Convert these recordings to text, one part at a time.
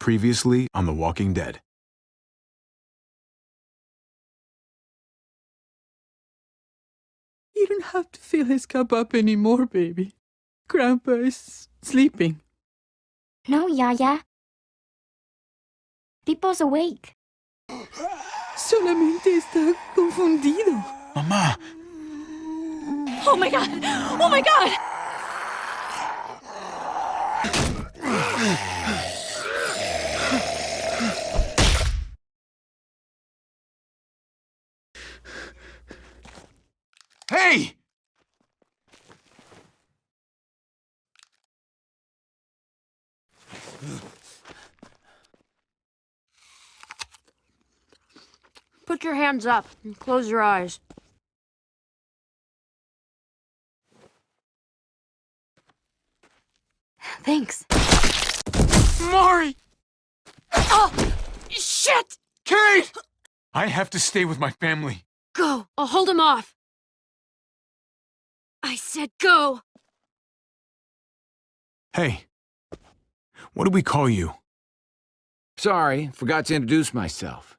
Previously on The Walking Dead. You don't have to fill his cup up anymore, baby. Grandpa is sleeping. No, Yaya. Pipo's awake. Solamente está confundido. Mamá! Oh my god! Oh my god! Hey! Put your hands up and close your eyes. Thanks. Mari! Oh! Shit! Kate! I have to stay with my family. Go! I'll hold him off. I said go! Hey. What do we call you? Sorry, forgot to introduce myself.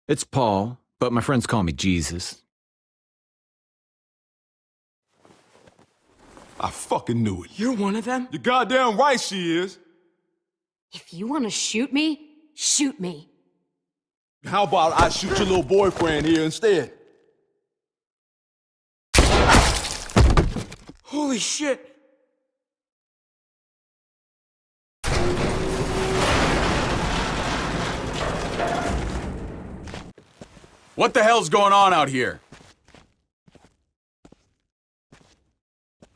It's Paul, but my friends call me Jesus. I fucking knew it. You're one of them? You're goddamn right she is. If you want to shoot me, shoot me. How about I shoot your little boyfriend here instead? Holy shit! What the hell's going on out here?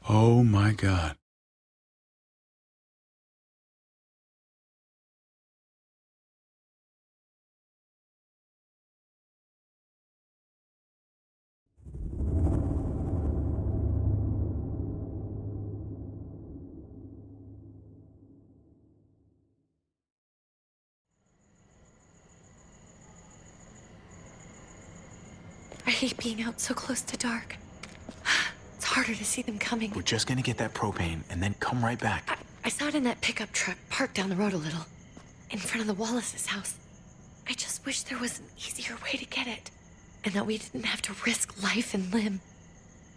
Oh my God. I hate being out so close to dark. It's harder to see them coming. We're just gonna get that propane and then come right back. I saw it in that pickup truck parked down the road a little, in front of the Wallace's house. I just wish there was an easier way to get it, and that we didn't have to risk life and limb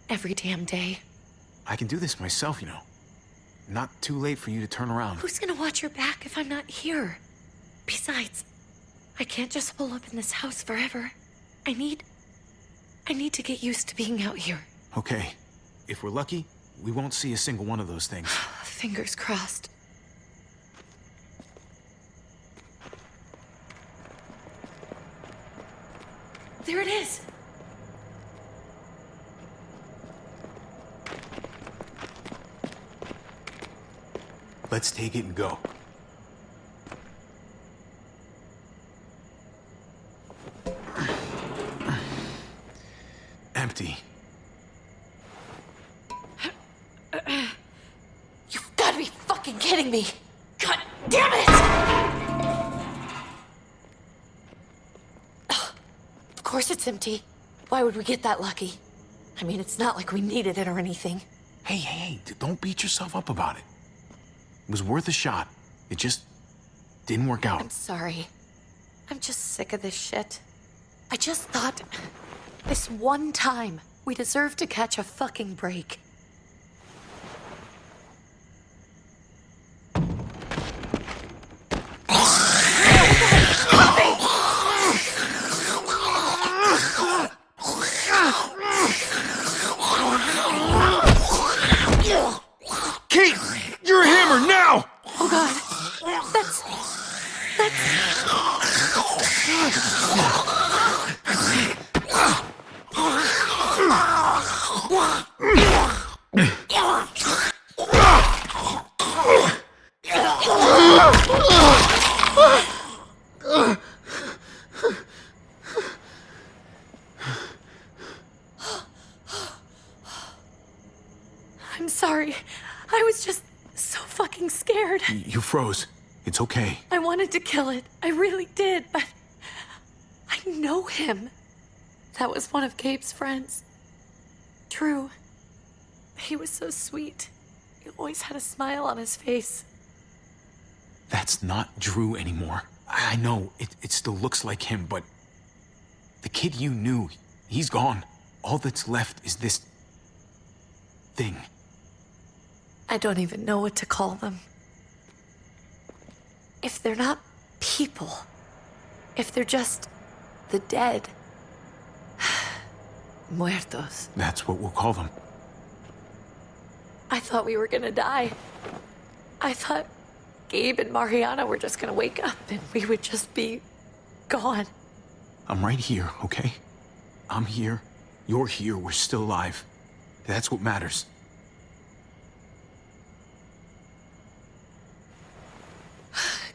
every damn day. I can do this myself, you know. Not too late for you to turn around. Who's gonna watch your back if I'm not here? Besides, I can't just hole up in this house forever. I need to get used to being out here. Okay. If we're lucky, we won't see a single one of those things. Fingers crossed. There it is! Let's take it and go. Empty. You've gotta be fucking kidding me! God damn it! Of course it's empty. Why would we get that lucky? I mean, it's not like we needed it or anything. Hey, don't beat yourself up about it. It was worth a shot. It just didn't work out. I'm sorry. I'm just sick of this shit. I just thought, this one time, we deserve to catch a fucking break. Kate! You're a hammer now! Oh god. That's... I'm sorry. I was just so fucking scared. You froze. It's okay. I wanted to kill it. I really did, but I know him. That was one of Gabe's friends. Drew. He was so sweet. He always had a smile on his face. That's not Drew anymore. I know, it still looks like him, but the kid you knew, he's gone. All that's left is this thing. I don't even know what to call them. If they're not people, if they're just the dead, muertos. That's what we'll call them. I thought we were gonna die. I thought Gabe and Mariana were just gonna wake up and we would just be gone. I'm right here, okay? I'm here. You're here. We're still alive. That's what matters.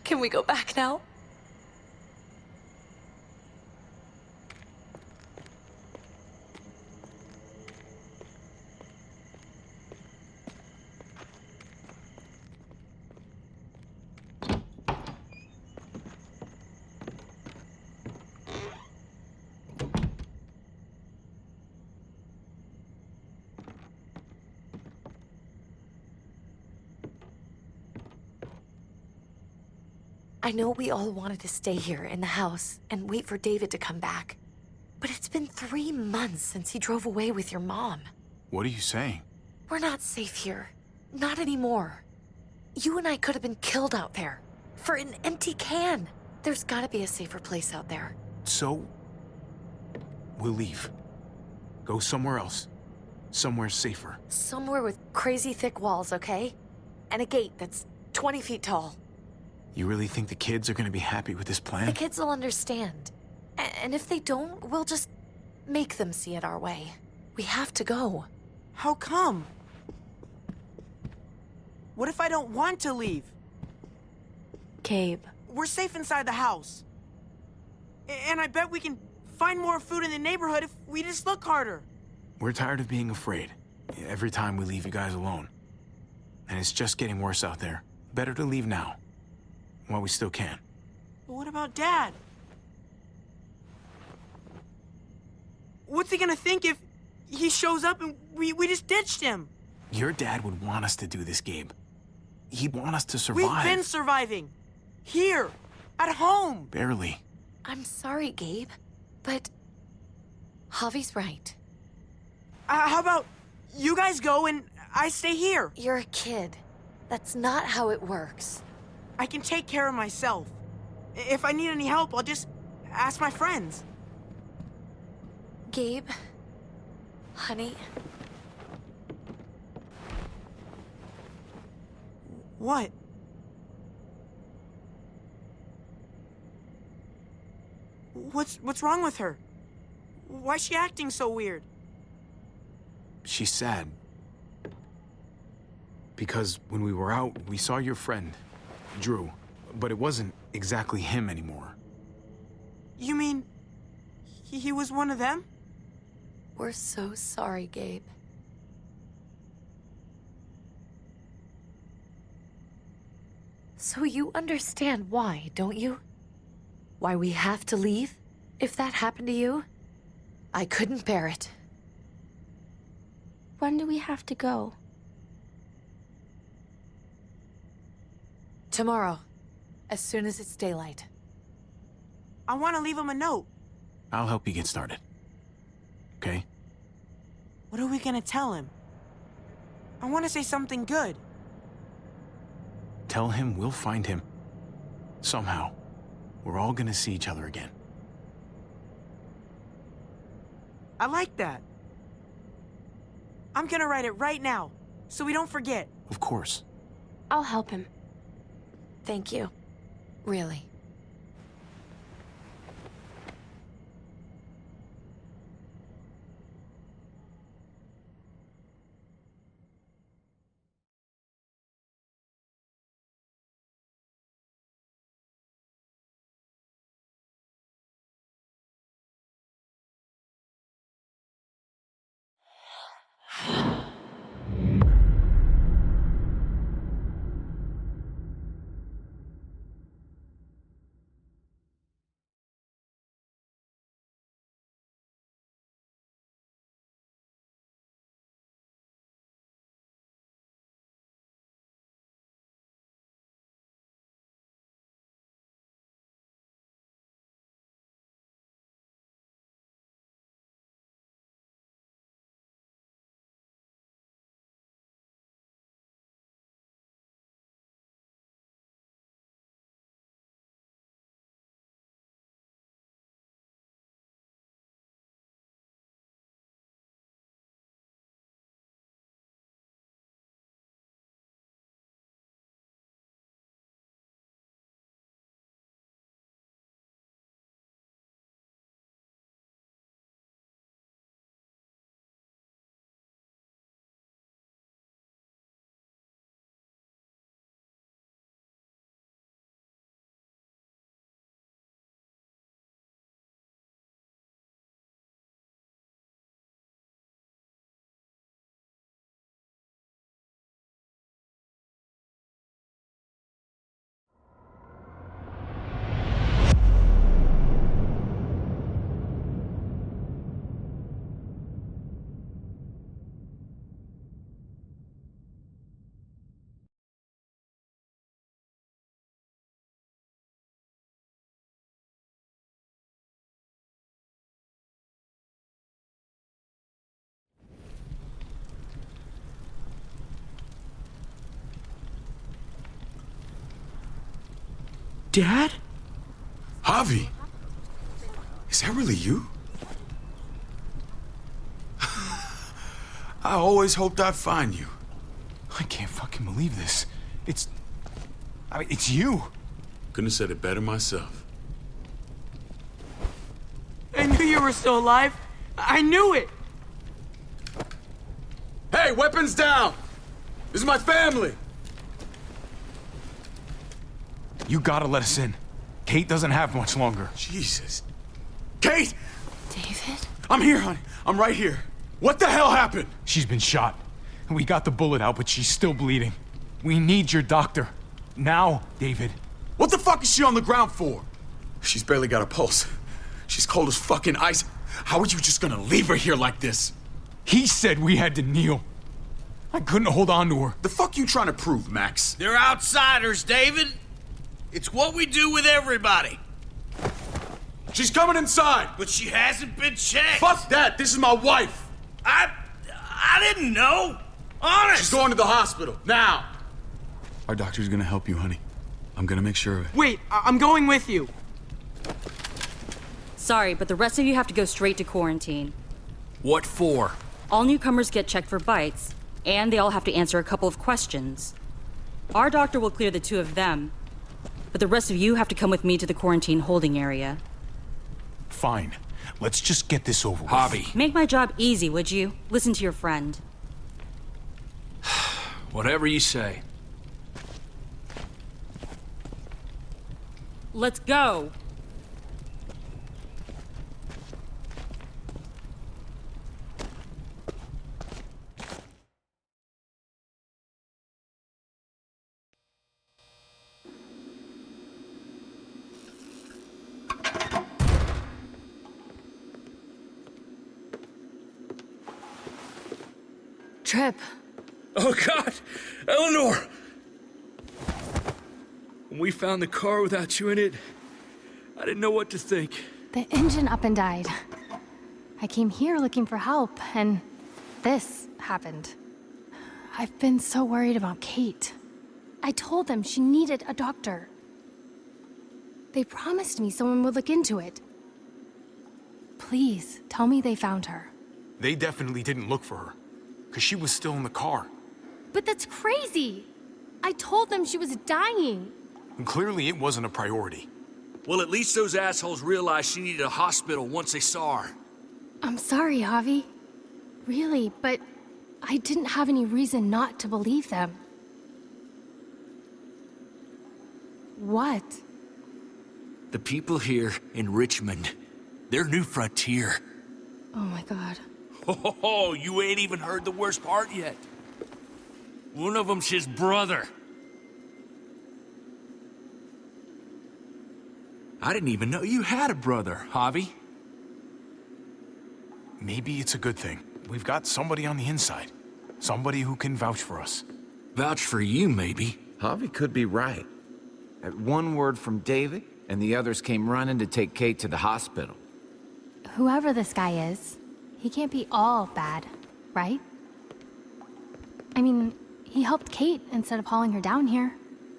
Can we go back now? I know we all wanted to stay here in the house and wait for David to come back. But it's been 3 months since he drove away with your mom. What are you saying? We're not safe here. Not anymore. You and I could have been killed out there. For an empty can. There's gotta be a safer place out there. So, we'll leave. Go somewhere else. Somewhere safer. Somewhere with crazy thick walls, okay? And a gate that's 20 feet tall. You really think the kids are gonna be happy with this plan? The kids will understand. And if they don't, we'll just make them see it our way. We have to go. How come? What if I don't want to leave? Gabe. We're safe inside the house. And I bet we can find more food in the neighborhood if we just look harder. We're tired of being afraid. Every time we leave you guys alone. And it's just getting worse out there. Better to leave now. While we still can. But what about Dad? What's he gonna think if he shows up and we just ditched him? Your dad would want us to do this, Gabe. He'd want us to survive. We've been surviving. Here. At home. Barely. I'm sorry, Gabe, but Javi's right. How about you guys go and I stay here? You're a kid. That's not how it works. I can take care of myself. If I need any help, I'll just ask my friends. Gabe, honey, What? What's wrong with her? Why's she acting so weird? She's sad. Because when we were out, we saw your friend, Drew. But it wasn't exactly him anymore. You mean he was one of them? we're so sorry, Gabe. So you understand why, don't you? Why we have to leave? If that happened to you, I couldn't bear it. When do we have to go? Tomorrow, as soon as it's daylight. I want to leave him a note. I'll help you get started. Okay? What are we gonna tell him? I want to say something good. Tell him we'll find him. Somehow. We're all gonna see each other again. I like that. I'm gonna write it right now, so we don't forget. Of course. I'll help him. Thank you. Really. Dad? Javi! Is that really you? I always hoped I'd find you. I can't fucking believe this. It's you. Couldn't have said it better myself. I knew you were still alive. I knew it. Hey, weapons down! This is my family! You gotta let us in. Kate doesn't have much longer. Jesus. Kate! David? I'm here, honey. I'm right here. What the hell happened? She's been shot. We got the bullet out, but she's still bleeding. We need your doctor. Now, David. What the fuck is she on the ground for? She's barely got a pulse. She's cold as fucking ice. How are you just gonna leave her here like this? He said we had to kneel. I couldn't hold on to her. The fuck you trying to prove, Max? They're outsiders, David. It's what we do with everybody. She's coming inside! But she hasn't been checked. Fuck that! This is my wife! I didn't know. Honest. She's going to the hospital, now! Our doctor's gonna help you, honey. I'm gonna make sure of it. Wait, I'm going with you. Sorry, but the rest of you have to go straight to quarantine. What for? All newcomers get checked for bites, and they all have to answer a couple of questions. Our doctor will clear the two of them, but the rest of you have to come with me to the quarantine holding area. Fine. Let's just get this over with. Javi. Make my job easy, would you? Listen to your friend. Whatever you say. Let's go! Trip. Oh, God! Eleanor! When we found the car without you in it, I didn't know what to think. The engine up and died. I came here looking for help, and this happened. I've been so worried about Kate. I told them she needed a doctor. They promised me someone would look into it. Please, tell me they found her. They definitely didn't look for her, because she was still in the car. But that's crazy! I told them she was dying. And clearly it wasn't a priority. Well, at least those assholes realized she needed a hospital once they saw her. I'm sorry, Javi. Really, but I didn't have any reason not to believe them. What? The people here in Richmond, their new frontier. Oh my God. Oh, you ain't even heard the worst part yet. One of them's his brother. I didn't even know you had a brother, Javi. Maybe it's a good thing. We've got somebody on the inside. Somebody who can vouch for us. Vouch for you, maybe. Javi could be right. At one word from David, and the others came running to take Kate to the hospital. Whoever this guy is, he can't be all bad, right? I mean, he helped Kate instead of hauling her down here.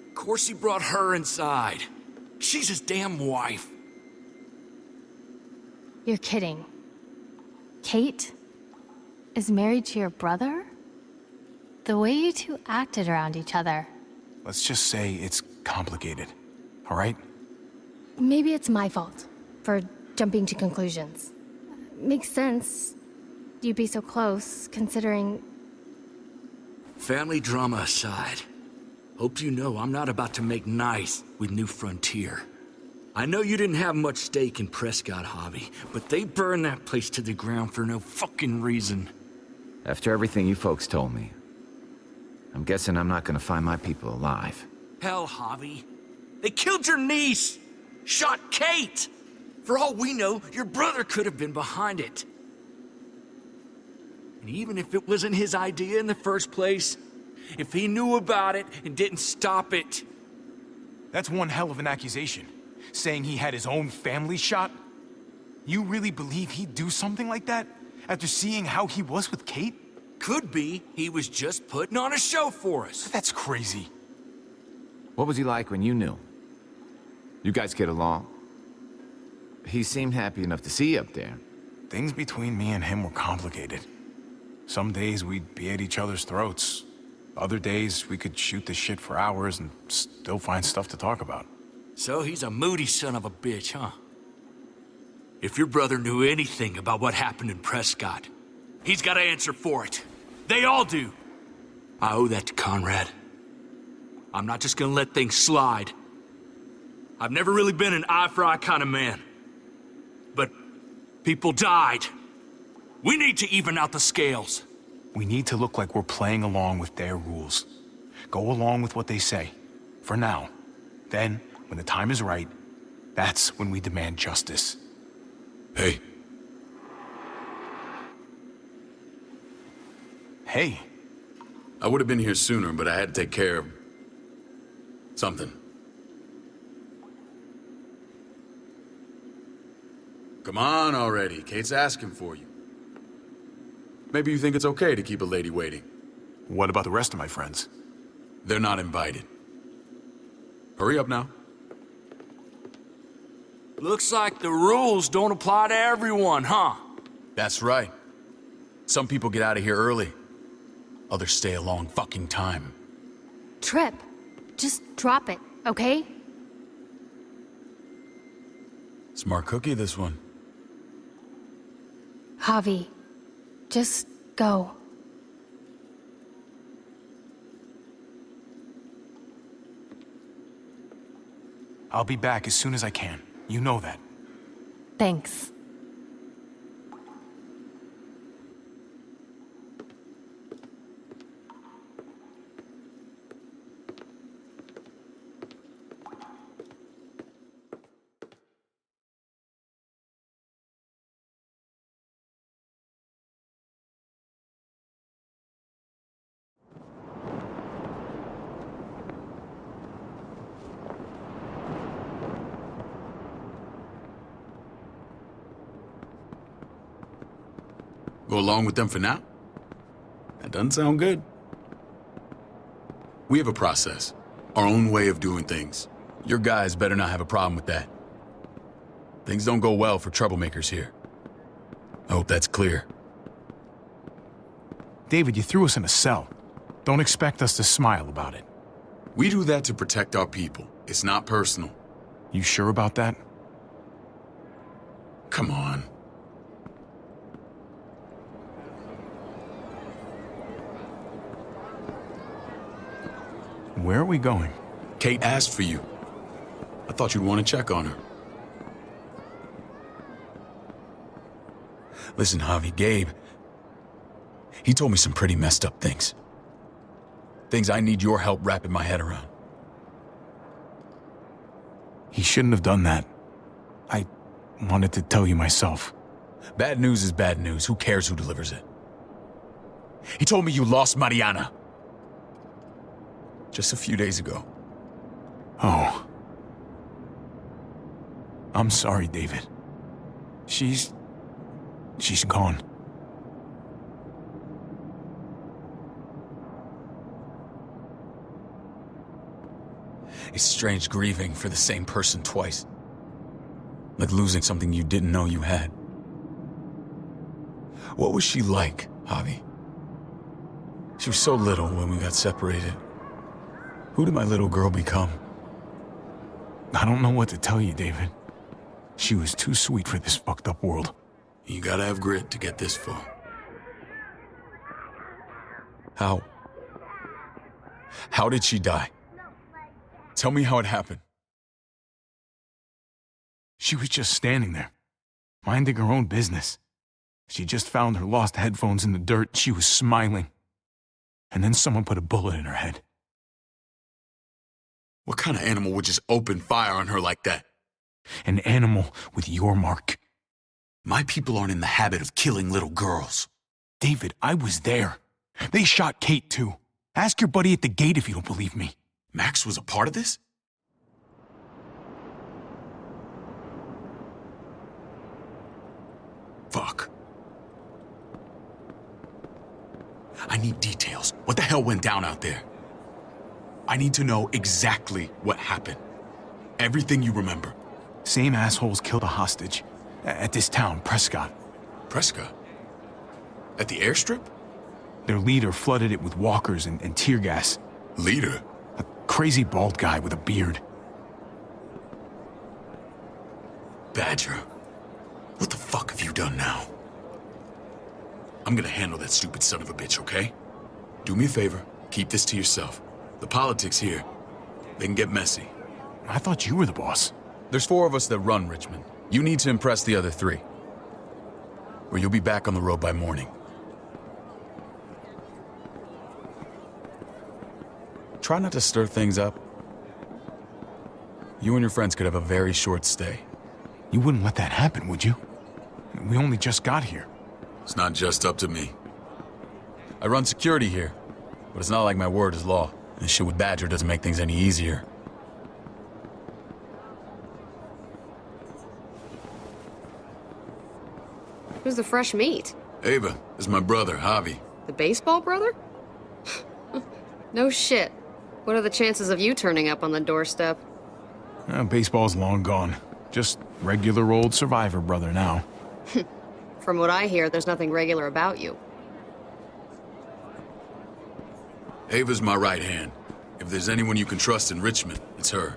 Of course he brought her inside. She's his damn wife. You're kidding. Kate is married to your brother? The way you two acted around each other. Let's just say it's complicated, all right? Maybe it's my fault for jumping to conclusions. Makes sense. You'd be so close, considering... Family drama aside, hope you know I'm not about to make nice with New Frontier. I know you didn't have much stake in Prescott, Javi, but they burned that place to the ground for no fucking reason. After everything you folks told me, I'm guessing I'm not gonna find my people alive. Hell, Javi. They killed your niece! Shot Kate! For all we know, your brother could have been behind it. And even if it wasn't his idea in the first place, if he knew about it and didn't stop it... That's one hell of an accusation. Saying he had his own family shot? You really believe he'd do something like that? After seeing how he was with Kate? Could be he was just putting on a show for us. That's crazy. What was he like when you knew? You guys get along? He seemed happy enough to see you up there. Things between me and him were complicated. Some days we'd be at each other's throats. Other days we could shoot the shit for hours and still find stuff to talk about. So he's a moody son of a bitch, huh? If your brother knew anything about what happened in Prescott, he's got to answer for it. They all do. I owe that to Conrad. I'm not just gonna let things slide. I've never really been an eye-for-eye kind of man. But people died. We need to even out the scales. We need to look like we're playing along with their rules. Go along with what they say. For now. Then, when the time is right, that's when we demand justice. Hey. Hey. I would have been here sooner, but I had to take care of something. Come on already. Kate's asking for you. Maybe you think it's okay to keep a lady waiting. What about the rest of my friends? They're not invited. Hurry up now. Looks like the rules don't apply to everyone, huh? That's right. Some people get out of here early. Others stay a long fucking time. Trip, just drop it, okay? Smart cookie, this one. Javi, just go. I'll be back as soon as I can. You know that. Thanks. Go along with them for now? That doesn't sound good. We have a process, our own way of doing things. Your guys better not have a problem with that. Things don't go well for troublemakers here. I hope that's clear. David, you threw us in a cell. Don't expect us to smile about it. We do that to protect our people. It's not personal. You sure about that? Come on. Where are we going? Kate asked for you. I thought you'd want to check on her. Listen, Javi, Gabe, he told me some pretty messed up things. Things I need your help wrapping my head around. He shouldn't have done that. I wanted to tell you myself. Bad news is bad news. Who cares who delivers it? He told me you lost Mariana. Just a few days ago. Oh. I'm sorry, David. She's gone. It's strange grieving for the same person twice. Like losing something you didn't know you had. What was she like, Javi? She was so little when we got separated. Who did my little girl become? I don't know what to tell you, David. She was too sweet for this fucked up world. You gotta have grit to get this far. How? How did she die? Tell me how it happened. She was just standing there, minding her own business. She just found her lost headphones in the dirt. She was smiling. And then someone put a bullet in her head. What kind of animal would just open fire on her like that? An animal with your mark. My people aren't in the habit of killing little girls. David, I was there. They shot Kate too. Ask your buddy at the gate if you don't believe me. Max was a part of this? Fuck. I need details. What the hell went down out there? I need to know exactly what happened. Everything you remember. Same assholes killed a hostage. At this town, Prescott. Prescott? At the airstrip? Their leader flooded it with walkers and tear gas. Leader? A crazy bald guy with a beard. Badger, what the fuck have you done now? I'm gonna handle that stupid son of a bitch, okay? Do me a favor, keep this to yourself. The politics here, they can get messy. I thought you were the boss. There's 4 of us that run Richmond. You need to impress the other 3. Or you'll be back on the road by morning. Try not to stir things up. You and your friends could have a very short stay. You wouldn't let that happen, would you? We only just got here. It's not just up to me. I run security here, but it's not like my word is law. And this shit with Badger doesn't make things any easier. Who's the fresh meat? Ava, this is my brother, Javi. The baseball brother? No shit. What are the chances of you turning up on the doorstep? Baseball's long gone. Just regular old survivor brother now. From what I hear, there's nothing regular about you. Ava's my right hand. If there's anyone you can trust in Richmond, it's her.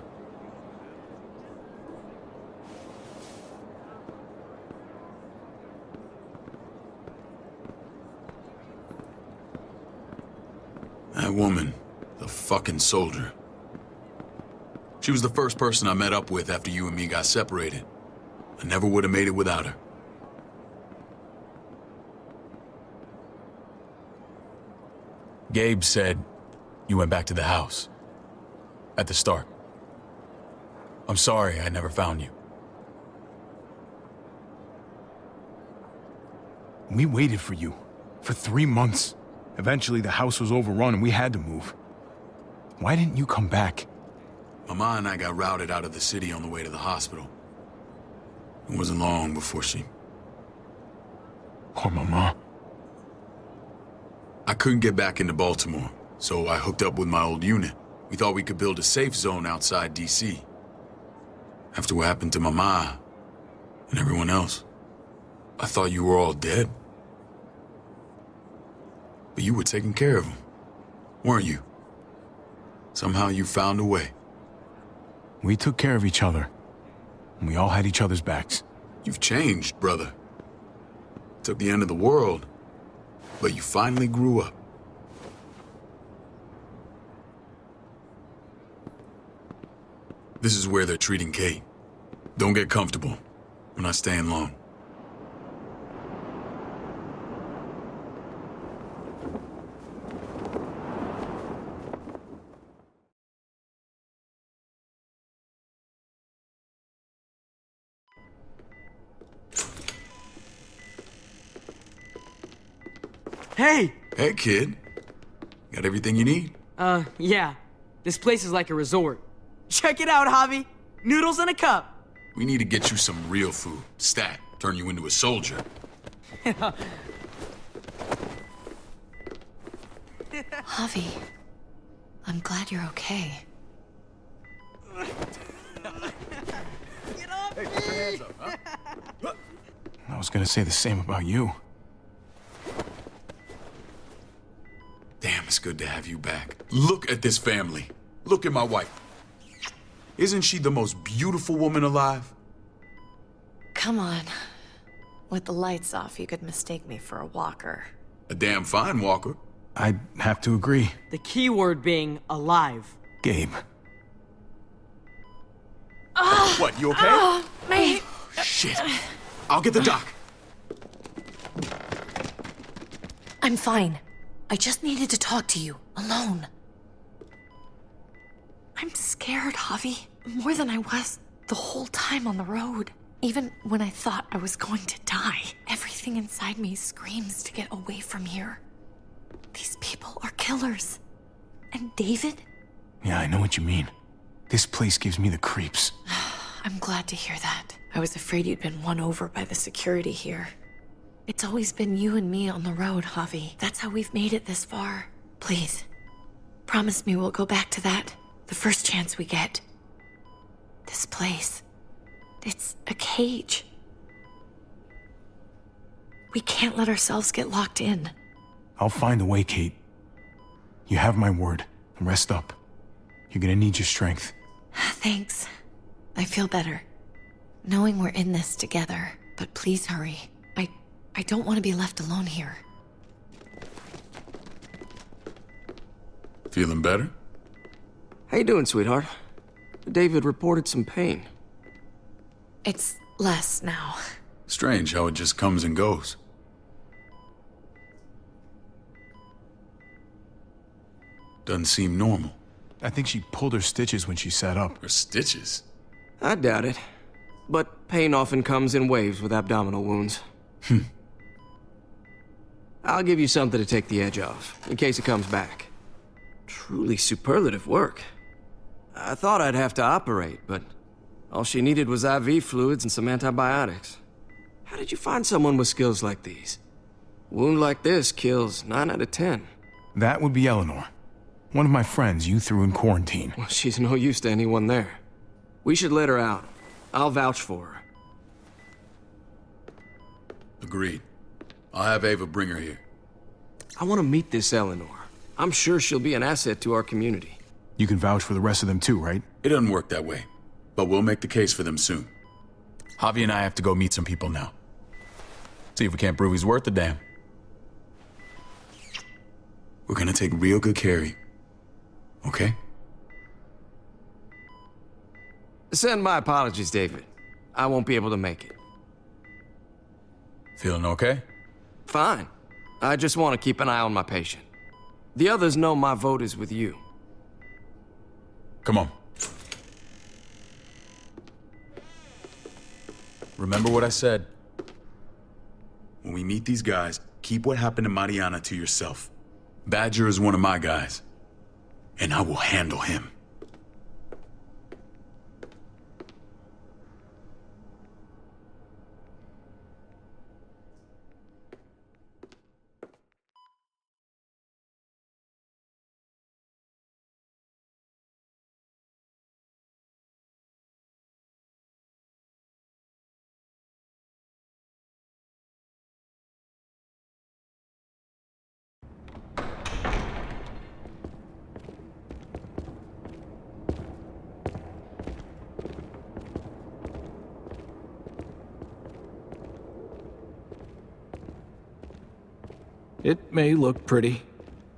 That woman, the fucking soldier. She was the first person I met up with after you and me got separated. I never would have made it without her. Gabe said you went back to the house. At the start. I'm sorry I never found you. We waited for you. For 3 months. Eventually the house was overrun and we had to move. Why didn't you come back? Mama and I got routed out of the city on the way to the hospital. It wasn't long before she... Poor Mama. I couldn't get back into Baltimore, so I hooked up with my old unit. We thought we could build a safe zone outside D.C. After what happened to Mama and everyone else, I thought you were all dead. But you were taking care of them, weren't you? Somehow you found a way. We took care of each other. And we all had each other's backs. You've changed, brother. Took the end of the world, but you finally grew up. This is where they're treating Kate. Don't get comfortable. We're not staying long. Hey! Hey, kid. Got everything you need? Yeah. This place is like a resort. Check it out, Javi. Noodles in a cup. We need to get you some real food. Stat. Turn you into a soldier. Javi, I'm glad you're okay. Get off me! Put your hands up, huh? I was gonna say the same about you. Damn, it's good to have you back. Look at this family. Look at my wife. Isn't she the most beautiful woman alive? Come on. With the lights off, you could mistake me for a walker. A damn fine walker. I'd have to agree. The key word being alive. Gabe. What, you okay? Mate! Shit. I'll get the doc. I'm fine. I just needed to talk to you, alone. I'm scared, Javi. More than I was the whole time on the road. Even when I thought I was going to die, everything inside me screams to get away from here. These people are killers. And David? Yeah, I know what you mean. This place gives me the creeps. I'm glad to hear that. I was afraid you'd been won over by the security here. It's always been you and me on the road, Javi. That's how we've made it this far. Please, promise me we'll go back to that the first chance we get. This This place. It's a cage. We can't let ourselves get locked in. I'll find a way, Kate. You have my word. Rest up. You're gonna need your strength. Thanks. I feel better. Knowing we're in this together. But please hurry. I don't want to be left alone here. Feeling better? How you doing, sweetheart? David reported some pain. It's less now. Strange how it just comes and goes. Doesn't seem normal. I think she pulled her stitches when she sat up. Her stitches? I doubt it. But pain often comes in waves with abdominal wounds. I'll give you something to take the edge off, in case it comes back. Truly superlative work. I thought I'd have to operate, but all she needed was IV fluids and some antibiotics. How did you find someone with skills like these? A wound like this kills 9 out of 10. That would be Eleanor. One of my friends you threw in quarantine. Well, she's no use to anyone there. We should let her out. I'll vouch for her. Agreed. I'll have Ava bring her here. I want to meet this Eleanor. I'm sure she'll be an asset to our community. You can vouch for the rest of them too, right? It doesn't work that way, but we'll make the case for them soon. Javi and I have to go meet some people now. See if we can't prove he's worth a damn. We're gonna take real good care of you. Okay? Send my apologies, David. I won't be able to make it. Feeling okay? Fine. I just want to keep an eye on my patient. The others know my vote is with you. Come on. Remember what I said. When we meet these guys, keep what happened to Mariana to yourself. Badger is one of my guys, and I will handle him. It may look pretty,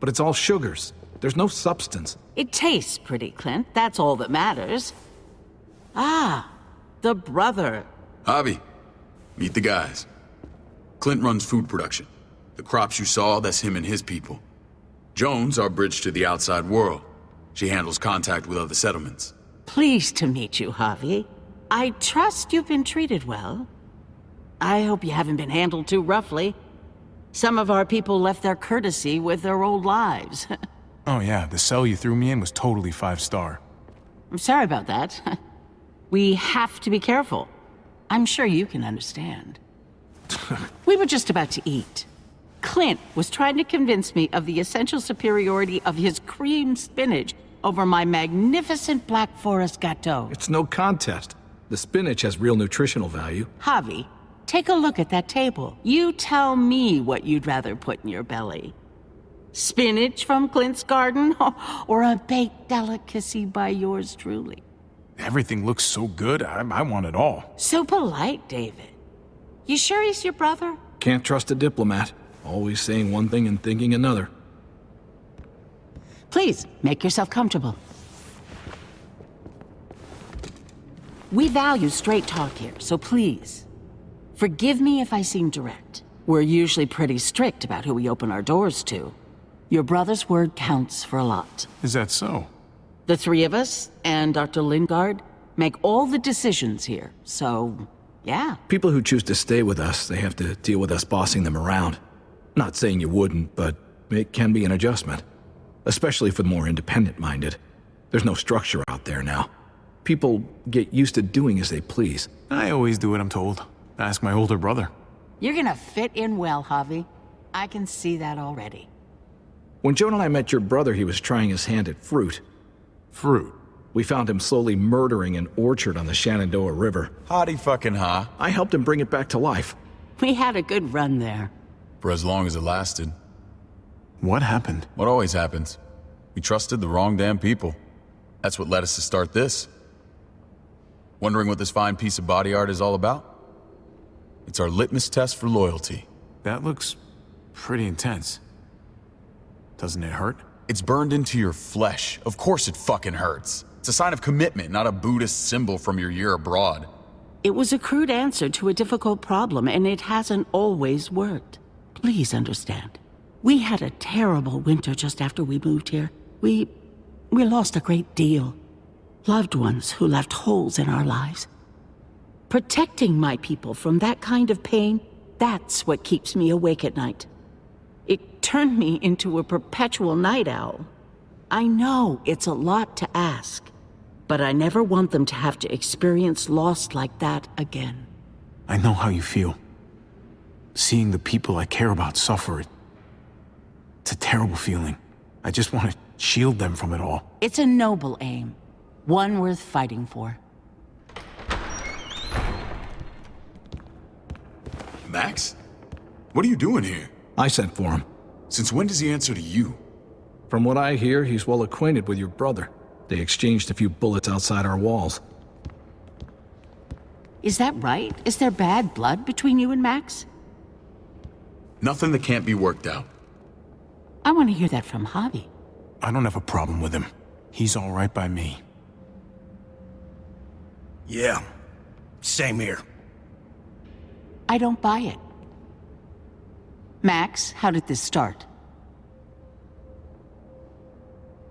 but it's all sugars. There's no substance. It tastes pretty, Clint. That's all that matters. Ah, the brother. Javi, meet the guys. Clint runs food production. The crops you saw, that's him and his people. Jones, our bridge to the outside world. She handles contact with other settlements. Pleased to meet you, Javi. I trust you've been treated well. I hope you haven't been handled too roughly. Some of our people left their courtesy with their old lives. Oh yeah, the cell you threw me in was totally 5-star. I'm sorry about that. We have to be careful. I'm sure you can understand. We were just about to eat. Clint was trying to convince me of the essential superiority of his cream spinach over my magnificent Black Forest gâteau. It's no contest. The spinach has real nutritional value. Javi, take a look at that table. You tell me what you'd rather put in your belly. Spinach from Clint's garden, or a baked delicacy by yours truly? Everything looks so good, I want it all. So polite, David. You sure he's your brother? Can't trust a diplomat. Always saying one thing and thinking another. Please, make yourself comfortable. We value straight talk here, so please, forgive me if I seem direct. We're usually pretty strict about who we open our doors to. Your brother's word counts for a lot. Is that so? The three of us, and Dr. Lingard, make all the decisions here, so, yeah. People who choose to stay with us, they have to deal with us bossing them around. Not saying you wouldn't, but it can be an adjustment. Especially for the more independent-minded. There's no structure out there now. People get used to doing as they please. I always do what I'm told. Ask my older brother. You're gonna fit in well, Javi. I can see that already. When Joan and I met your brother, he was trying his hand at fruit. Fruit? We found him slowly murdering an orchard on the Shenandoah River. Howdy fucking ha. I helped him bring it back to life. We had a good run there. For as long as it lasted. What happened? What always happens. We trusted the wrong damn people. That's what led us to start this. Wondering what this fine piece of body art is all about? It's our litmus test for loyalty. That looks pretty intense. Doesn't it hurt? It's burned into your flesh. Of course it fucking hurts. It's a sign of commitment, not a Buddhist symbol from your year abroad. It was a crude answer to a difficult problem, and it hasn't always worked. Please understand. We had a terrible winter just after we moved here. We lost a great deal. Loved ones who left holes in our lives. Protecting my people from that kind of pain, that's what keeps me awake at night. It turned me into a perpetual night owl. I know it's a lot to ask, but I never want them to have to experience loss like that again. I know how you feel. Seeing the people I care about suffer, it's a terrible feeling. I just want to shield them from it all. It's a noble aim, one worth fighting for. Max? What are you doing here? I sent for him. Since when does he answer to you? From what I hear, he's well acquainted with your brother. They exchanged a few bullets outside our walls. Is that right? Is there bad blood between you and Max? Nothing that can't be worked out. I want to hear that from Javi. I don't have a problem with him. He's all right by me. Yeah, same here. I don't buy it. Max, how did this start?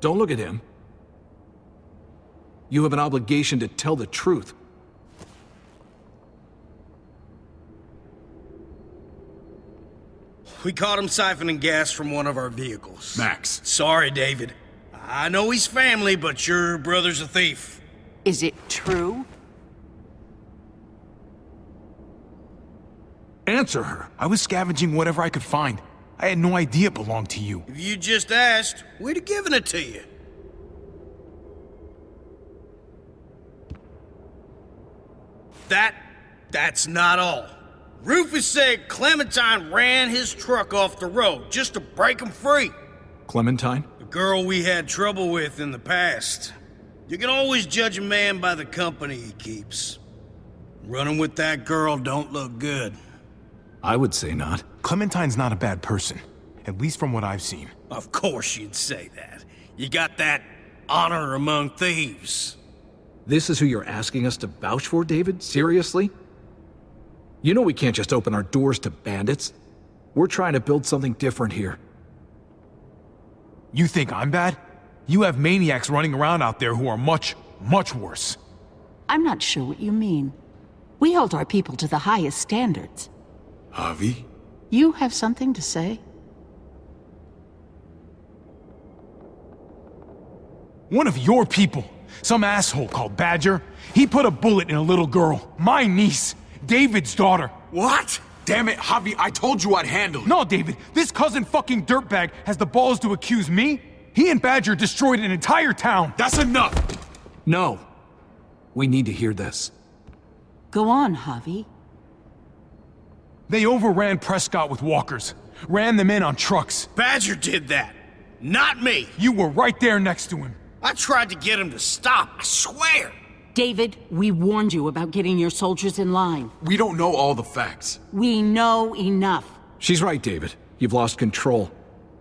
Don't look at him. You have an obligation to tell the truth. We caught him siphoning gas from one of our vehicles. Max. Sorry, David. I know he's family, but your brother's a thief. Is it true? Answer her. I was scavenging whatever I could find. I had no idea it belonged to you. If you just asked, we'd have given it to you. That's not all. Rufus said Clementine ran his truck off the road just to break him free. Clementine? The girl we had trouble with in the past. You can always judge a man by the company he keeps. Running with that girl don't look good. I would say not. Clementine's not a bad person, at least from what I've seen. Of course you'd say that. You got that honor among thieves. This is who you're asking us to vouch for, David? Seriously? You know we can't just open our doors to bandits. We're trying to build something different here. You think I'm bad? You have maniacs running around out there who are much, much worse. I'm not sure what you mean. We hold our people to the highest standards. Javi? You have something to say? One of your people, some asshole called Badger, he put a bullet in a little girl, my niece, David's daughter. What? Damn it, Javi, I told you I'd handle it. No, David, this cousin fucking dirtbag has the balls to accuse me? He and Badger destroyed an entire town. That's enough! No. We need to hear this. Go on, Javi. They overran Prescott with walkers, ran them in on trucks. Badger did that, not me. You were right there next to him. I tried to get him to stop, I swear. David, we warned you about getting your soldiers in line. We don't know all the facts. We know enough. She's right, David. You've lost control.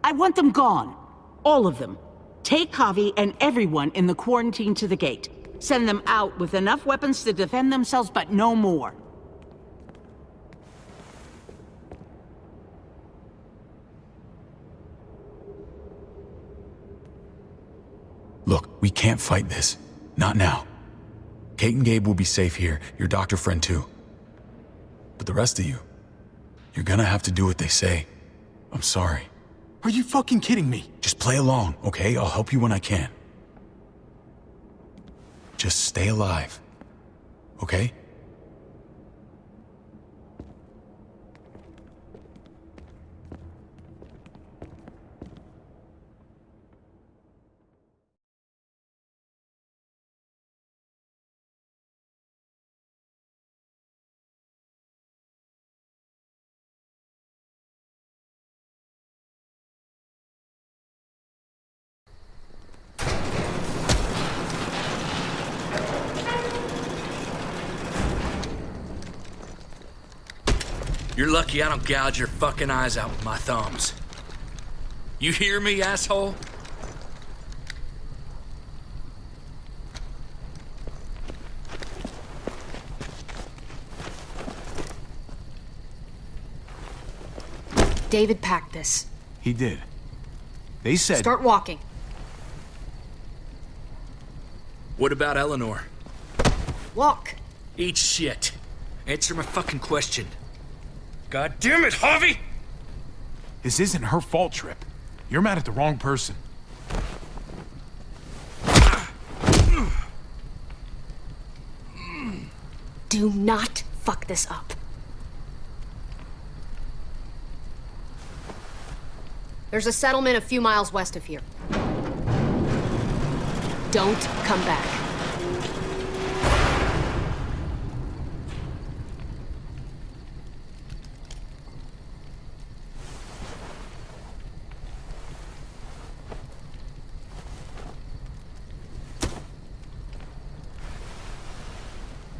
I want them gone. All of them. Take Javi and everyone in the quarantine to the gate. Send them out with enough weapons to defend themselves, but no more. Look, we can't fight this. Not now. Kate and Gabe will be safe here, your doctor friend too. But the rest of you, you're gonna have to do what they say. I'm sorry. Are you fucking kidding me? Just play along, okay? I'll help you when I can. Just stay alive, okay? You're lucky I don't gouge your fucking eyes out with my thumbs. You hear me, asshole? David packed this. He did. They said... Start walking. What about Eleanor? Walk. Eat shit. Answer my fucking question. God damn it, Javi! This isn't her fault, Trip. You're mad at the wrong person. Do not fuck this up. There's a settlement a few miles west of here. Don't come back.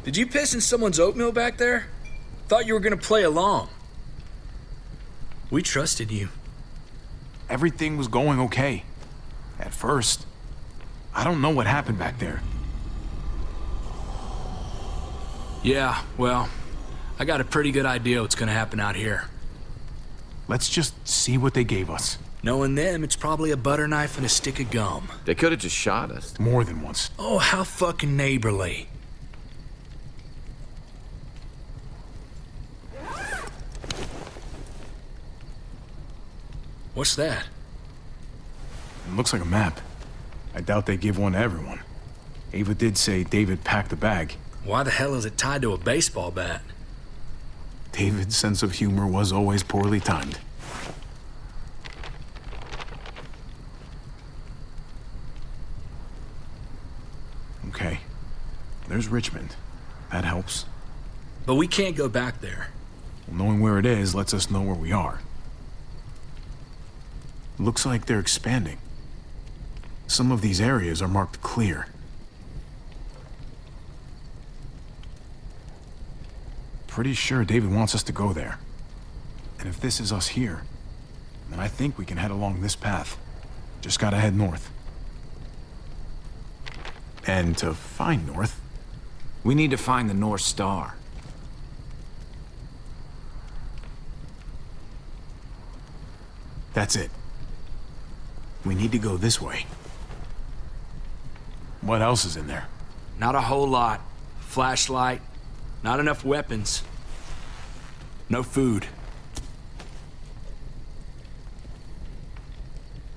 Did you piss in someone's oatmeal back there? Thought you were gonna play along. We trusted you. Everything was going okay. At first. I don't know what happened back there. Yeah, well, I got a pretty good idea what's gonna happen out here. Let's just see what they gave us. Knowing them, it's probably a butter knife and a stick of gum. They could have just shot us. More than once. Oh, how fucking neighborly. What's that? It looks like a map. I doubt they give one to everyone. Ava did say David packed the bag. Why the hell is it tied to a baseball bat? David's sense of humor was always poorly timed. Okay. There's Richmond. That helps. But we can't go back there. Well, knowing where it is lets us know where we are. Looks like they're expanding. Some of these areas are marked clear. Pretty sure David wants us to go there. And if this is us here, then I think we can head along this path. Just gotta head north. And to find north, we need to find the North Star. That's it. We need to go this way. What else is in there? Not a whole lot. Flashlight, not enough weapons. No food.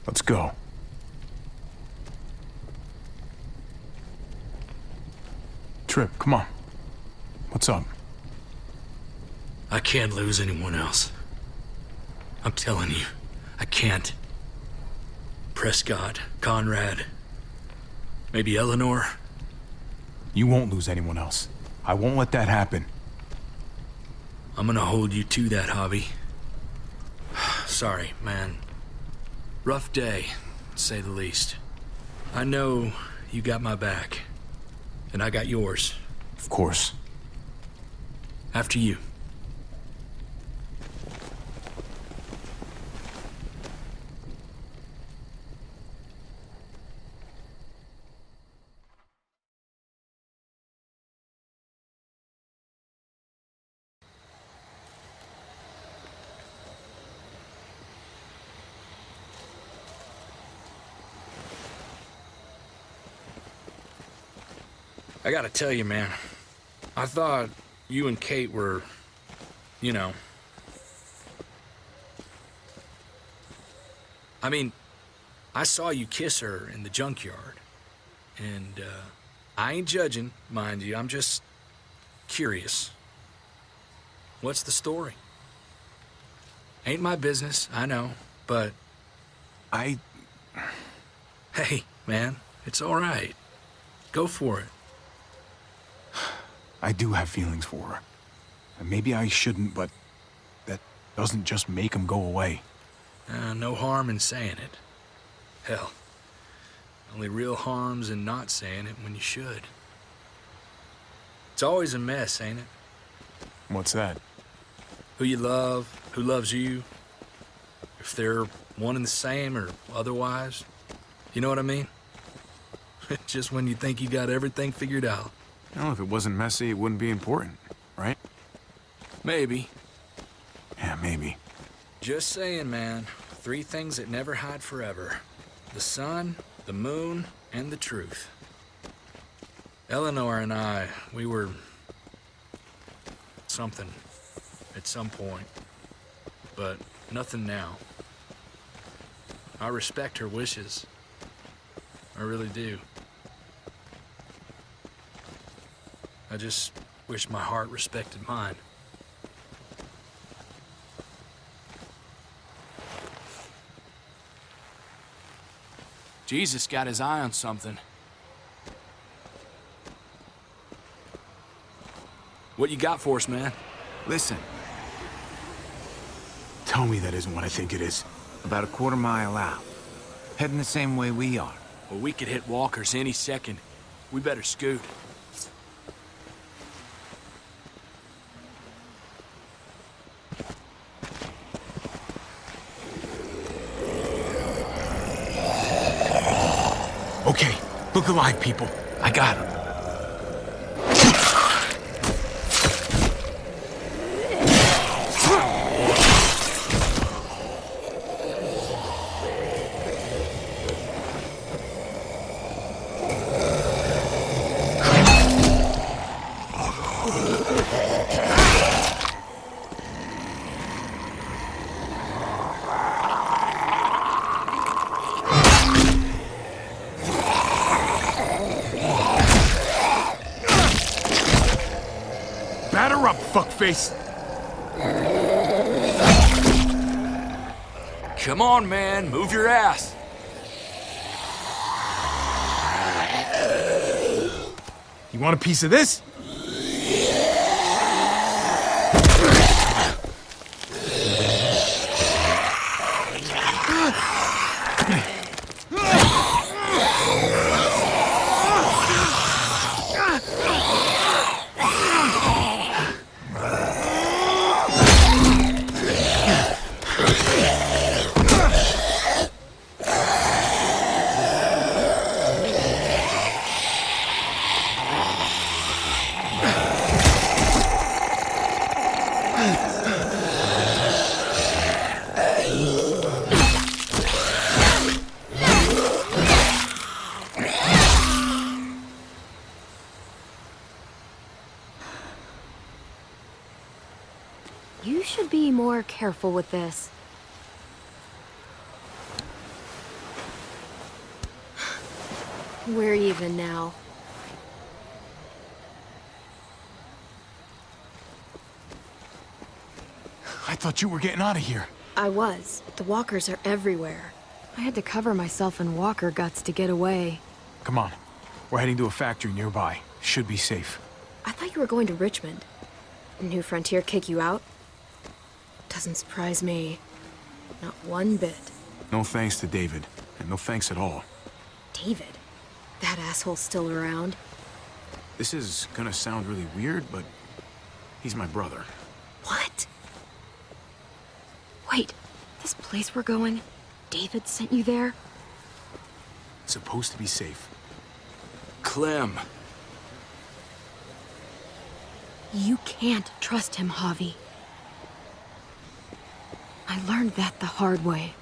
Let's go. Trip, come on. What's up? I can't lose anyone else. I'm telling you, I can't. Prescott, Conrad, maybe Eleanor. You won't lose anyone else. I won't let that happen. I'm gonna hold you to that, Javi. Sorry, man. Rough day, to say the least. I know you got my back, and I got yours. Of course. After you. I gotta tell you, man, I thought you and Kate were, you know... I mean, I saw you kiss her in the junkyard. And, I ain't judging, mind you, I'm just curious. What's the story? Ain't my business, I know, but... Hey, man, it's all right. Go for it. I do have feelings for her. And maybe I shouldn't, but that doesn't just make them go away. No harm in saying it. Hell, only real harm's in not saying it when you should. It's always a mess, ain't it? What's that? who you love, who loves you, if they're one and the same or otherwise. You know what I mean? Just when you think you got everything figured out. Well, if it wasn't messy, it wouldn't be important, right? Maybe. Yeah, maybe. Just saying, man. 3 things that never hide forever. The sun, the moon, and the truth. Eleanor and I, we were... something. At some point. But nothing now. I respect her wishes. I really do. I just wish my heart respected mine. Jesus got his eye on something. What you got for us, man? Listen. Tell me that isn't what I think it is. About a quarter mile out. Heading the same way we are. Well, we could hit walkers any second. We better scoot. Okay, look alive, people. I got him. Batter up, fuckface! Come on, man. Move your ass. You want a piece of this? You should be more careful with this. We're even now. I thought you were getting out of here. I was. The walkers are everywhere. I had to cover myself in walker guts to get away. Come on. We're heading to a factory nearby. Should be safe. I thought you were going to Richmond. New Frontier kick you out? Doesn't surprise me. Not one bit. No thanks to David. And no thanks at all. David? That asshole's still around. This is gonna sound really weird, but he's my brother. What? Wait, this place we're going, David sent you there? It's supposed to be safe. Clem. You can't trust him, Javi. I learned that the hard way.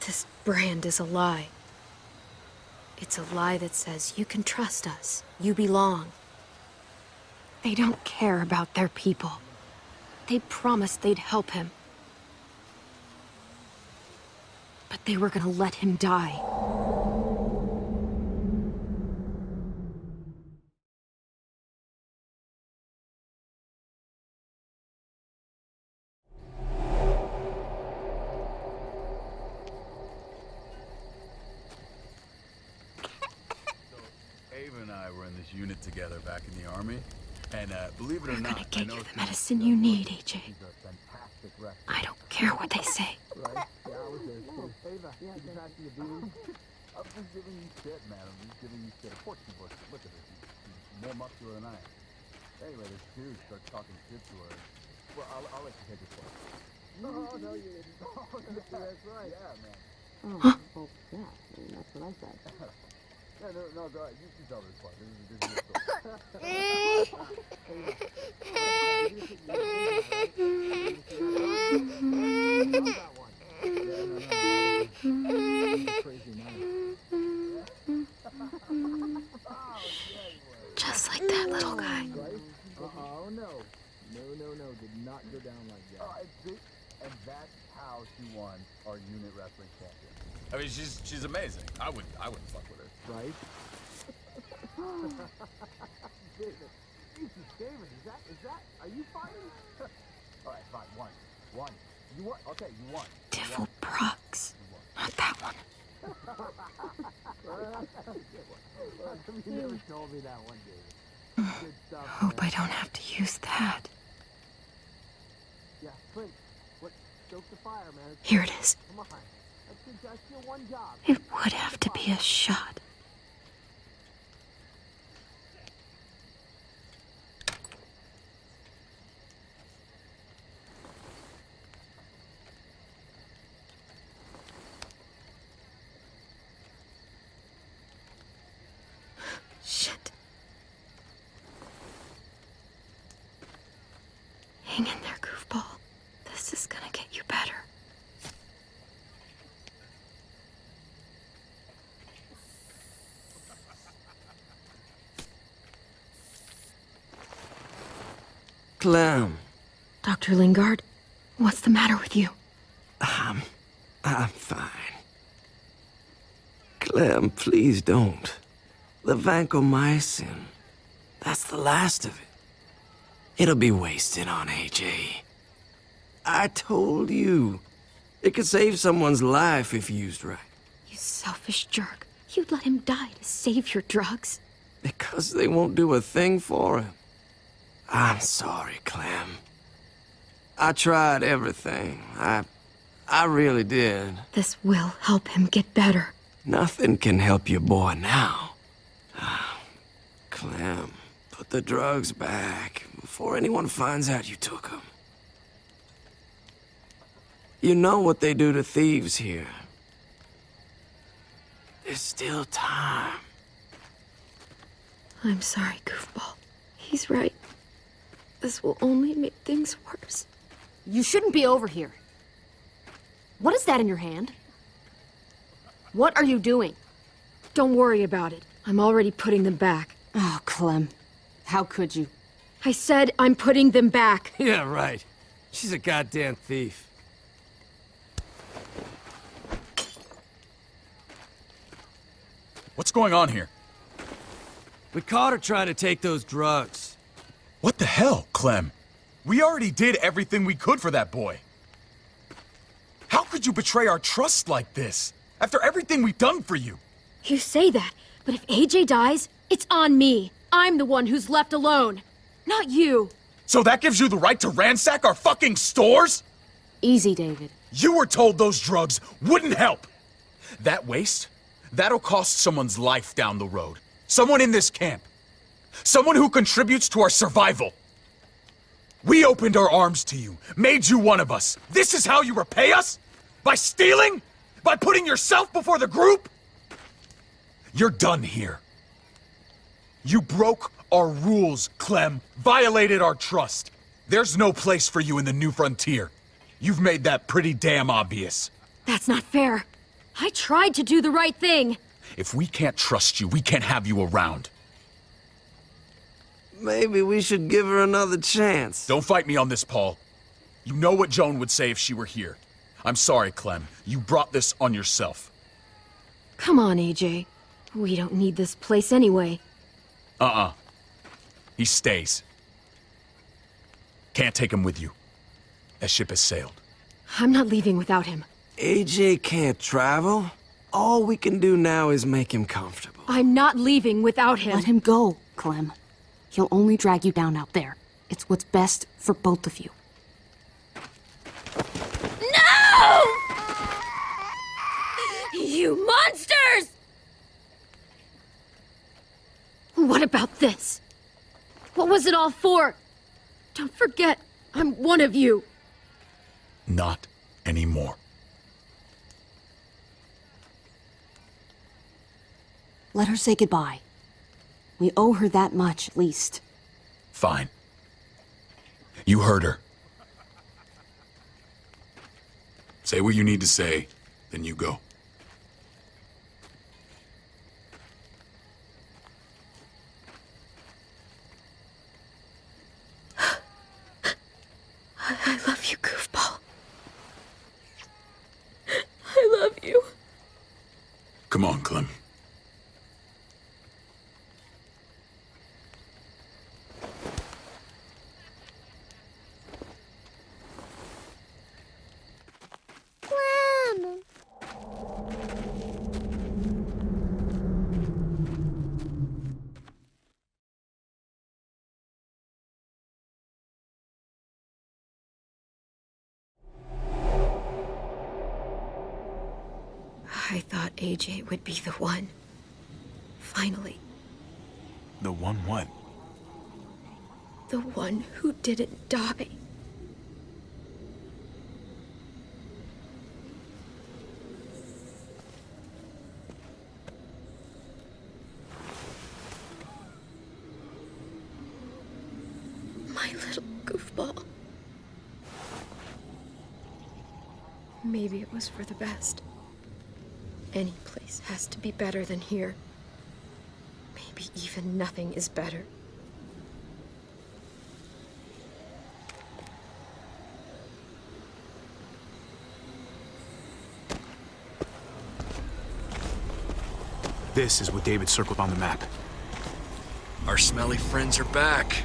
This brand is a lie. It's a lie that says you can trust us, you belong. They don't care about their people. They promised they'd help him. But they were gonna let him die. Ava and I were in this unit together back in the Army, and believe it or We're not, gonna get you the medicine you need, AJ. I don't care what they say. Right? Yeah, I was there too. Ava, yeah, exactly, dude. I'm just giving you shit, man. I'm just giving you shit. Of course you was. Look at her. She's more muscular than I am. Anyway, this dude starts talking shit to her. Well, I'll let you take this one. No, you didn't. Oh, that's right. Yeah, man. Oh, well, yeah, I mean, that's what I said. Yeah, no, go ahead. You tell this part. This is your story. Just like that little guy. Oh, no. No. Did not go down like that. And that's how she won our unit wrestling champion. I mean, she's amazing. I wouldn't fuck with her. Right? David, is that, are you fighting? All right, fine, one. You won, okay, you won. Devil Brooks. Not that one. You never told me that one, David. Good stuff, Hope I don't have to use that. Yeah, Clint, stoke the fire, man. Here it is. Come on. That's your one job. It would have to be a shot. Shit. Hang in there, goofball. This is gonna get you better. Clem. Dr. Lingard, what's the matter with you? I'm fine. Clem, please don't. The vancomycin, that's the last of it. It'll be wasted on AJ. I told you. It could save someone's life if used right. You selfish jerk. You'd let him die to save your drugs. Because they won't do a thing for him. I'm sorry, Clem. I tried everything. I really did. This will help him get better. Nothing can help your boy now. Clem, put the drugs back before anyone finds out you took them. You know what they do to thieves here. There's still time. I'm sorry, goofball. He's right. This will only make things worse. You shouldn't be over here. What is that in your hand? What are you doing? Don't worry about it. I'm already putting them back. Oh, Clem. How could you? I said I'm putting them back. Yeah, right. She's a goddamn thief. What's going on here? We caught her trying to take those drugs. What the hell, Clem? We already did everything we could for that boy. How could you betray our trust like this? After everything we've done for you? You say that, but if AJ dies, it's on me. I'm the one who's left alone, not you. So that gives you the right to ransack our fucking stores? Easy, David. You were told those drugs wouldn't help. That waste, that'll cost someone's life down the road. Someone in this camp. Someone who contributes to our survival. We opened our arms to you, made you one of us. This is how you repay us? By stealing? By putting yourself before the group? You're done here. You broke our rules, Clem. Violated our trust. There's no place for you in the new frontier. You've made that pretty damn obvious. That's not fair. I tried to do the right thing. If we can't trust you, we can't have you around. Maybe we should give her another chance. Don't fight me on this, Paul. You know what Joan would say if she were here. I'm sorry, Clem. You brought this on yourself. Come on, AJ. We don't need this place anyway. He stays. Can't take him with you. That ship has sailed. I'm not leaving without him. AJ can't travel. All we can do now is make him comfortable. I'm not leaving without him. Let him go, Clem. He'll only drag you down out there. It's what's best for both of you. No! You monsters! What about this? What was it all for? Don't forget, I'm one of you. Not anymore. Let her say goodbye. We owe her that much, at least. Fine. You heard her. Say what you need to say, then you go. I love you, goofball. I love you. Come on, Clem. I thought AJ would be the one. Finally. The one what? The one who didn't die. My little goofball. Maybe it was for the best. Any place has to be better than here. Maybe even nothing is better. This is what David circled on the map. Our smelly friends are back.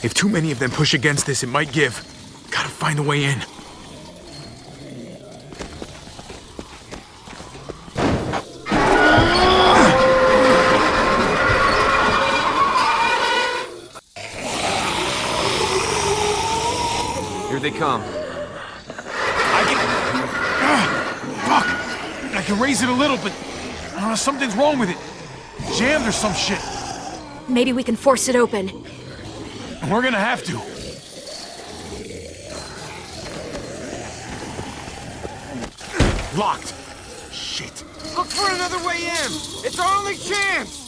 If too many of them push against this, it might give. Gotta find a way in. Here they come. Fuck! I can raise it a little, but something's wrong with it. Jammed or some shit. Maybe we can force it open. We're gonna have to. Locked. Shit. Look for another way in. It's our only chance.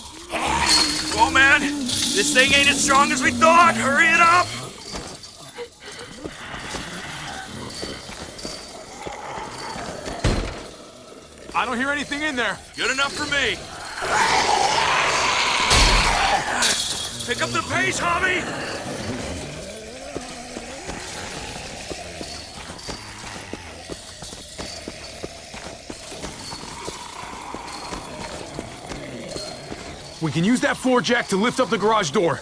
Oh man, this thing ain't as strong as we thought. Hurry it up. I don't hear anything in there. Good enough for me. Pick up the pace, Javi! We can use that floor jack to lift up the garage door.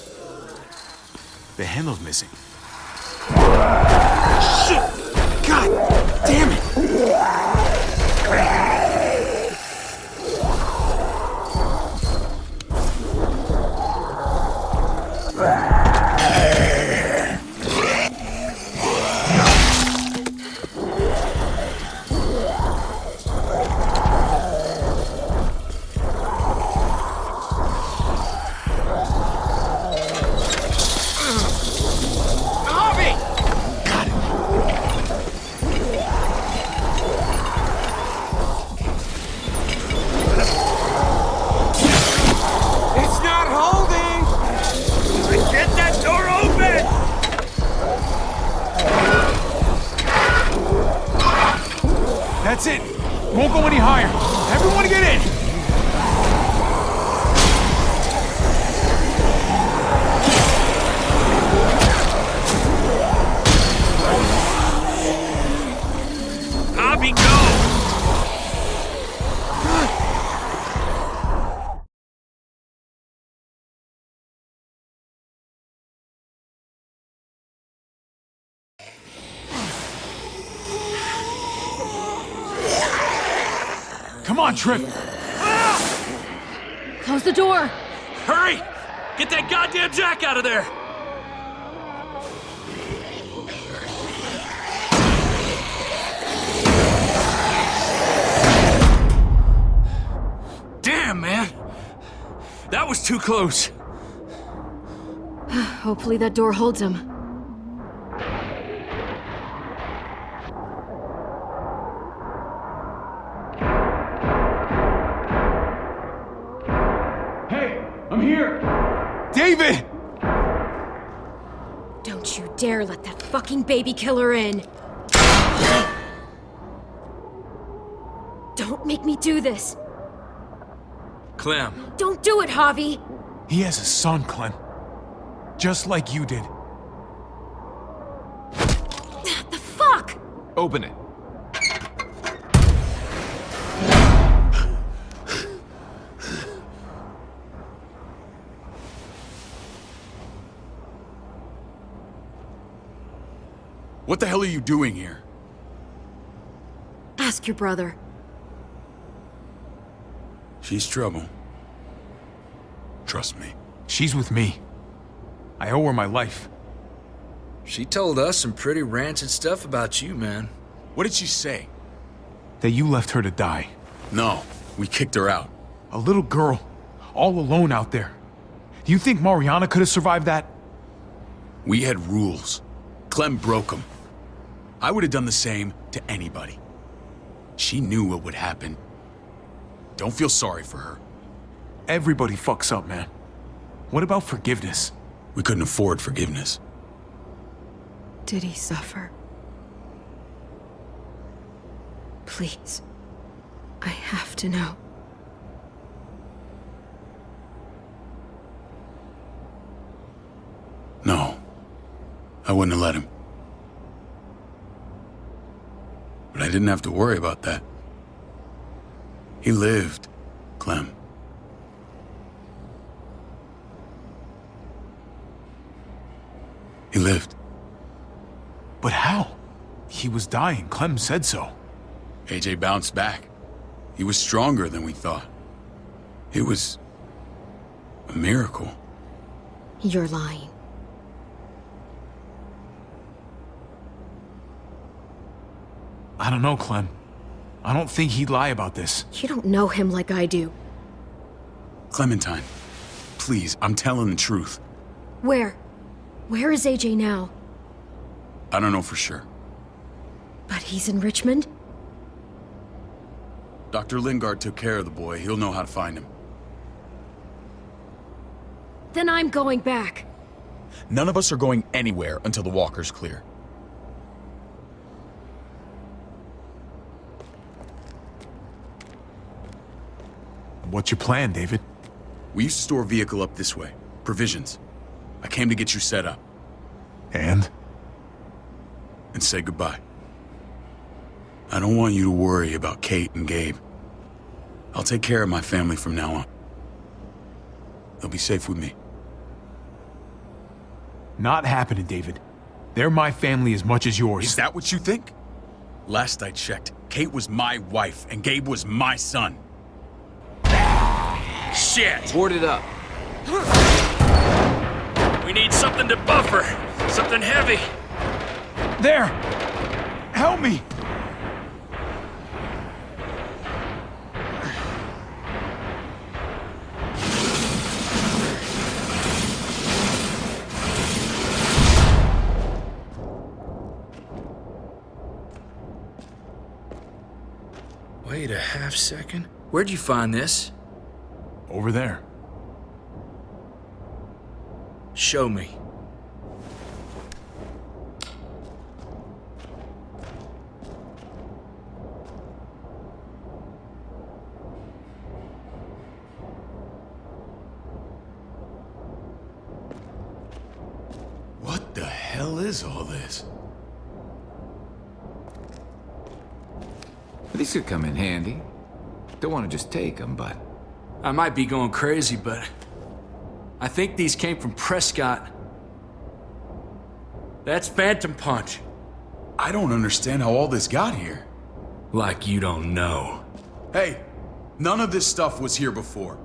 The handle's missing. Shit! God damn it! That's it. Won't go any higher. Everyone get in. Javi, go! Come on, Trip! Close the door! Hurry! Get that goddamn Jack out of there! Damn, man! That was too close. Hopefully that door holds him. Hey, I'm here! David! Don't you dare let that fucking baby killer in! Don't make me do this! Clem. Don't do it, Javi! He has a son, Clem. Just like you did. The fuck? Open it. What the hell are you doing here? Ask your brother. She's trouble. Trust me. She's with me. I owe her my life. She told us some pretty rancid stuff about you, man. What did she say? That you left her to die. No, we kicked her out. A little girl, all alone out there. Do you think Mariana could have survived that? We had rules. Clem broke them. I would have done the same to anybody. She knew what would happen. Don't feel sorry for her. Everybody fucks up, man. What about forgiveness? We couldn't afford forgiveness. Did he suffer? Please. I have to know. No. I wouldn't have let him. But I didn't have to worry about that. He lived, Clem. He lived. But how? He was dying. Clem said so. AJ bounced back. He was stronger than we thought. It was a miracle. You're lying. I don't know, Clem. I don't think he'd lie about this. You don't know him like I do. Clementine, please, I'm telling the truth. Where? Where is AJ now? I don't know for sure. But he's in Richmond? Dr. Lingard took care of the boy. He'll know how to find him. Then I'm going back. None of us are going anywhere until the walker's clear. What's your plan, David? We used to store a vehicle up this way. Provisions. I came to get you set up. And? And say goodbye. I don't want you to worry about Kate and Gabe. I'll take care of my family from now on. They'll be safe with me. Not happening, David. They're my family as much as yours. Is that what you think? Last I checked, Kate was my wife and Gabe was my son. Shit! Board it up. We need something to buffer. Something heavy. There! Help me! Wait a half second. Where'd you find this? Over there. Show me. What the hell is all this? These could come in handy. Don't want to just take them, but... I might be going crazy, but I think these came from Prescott. That's Phantom Punch. I don't understand how all this got here. Like you don't know. Hey, None of this stuff was here before.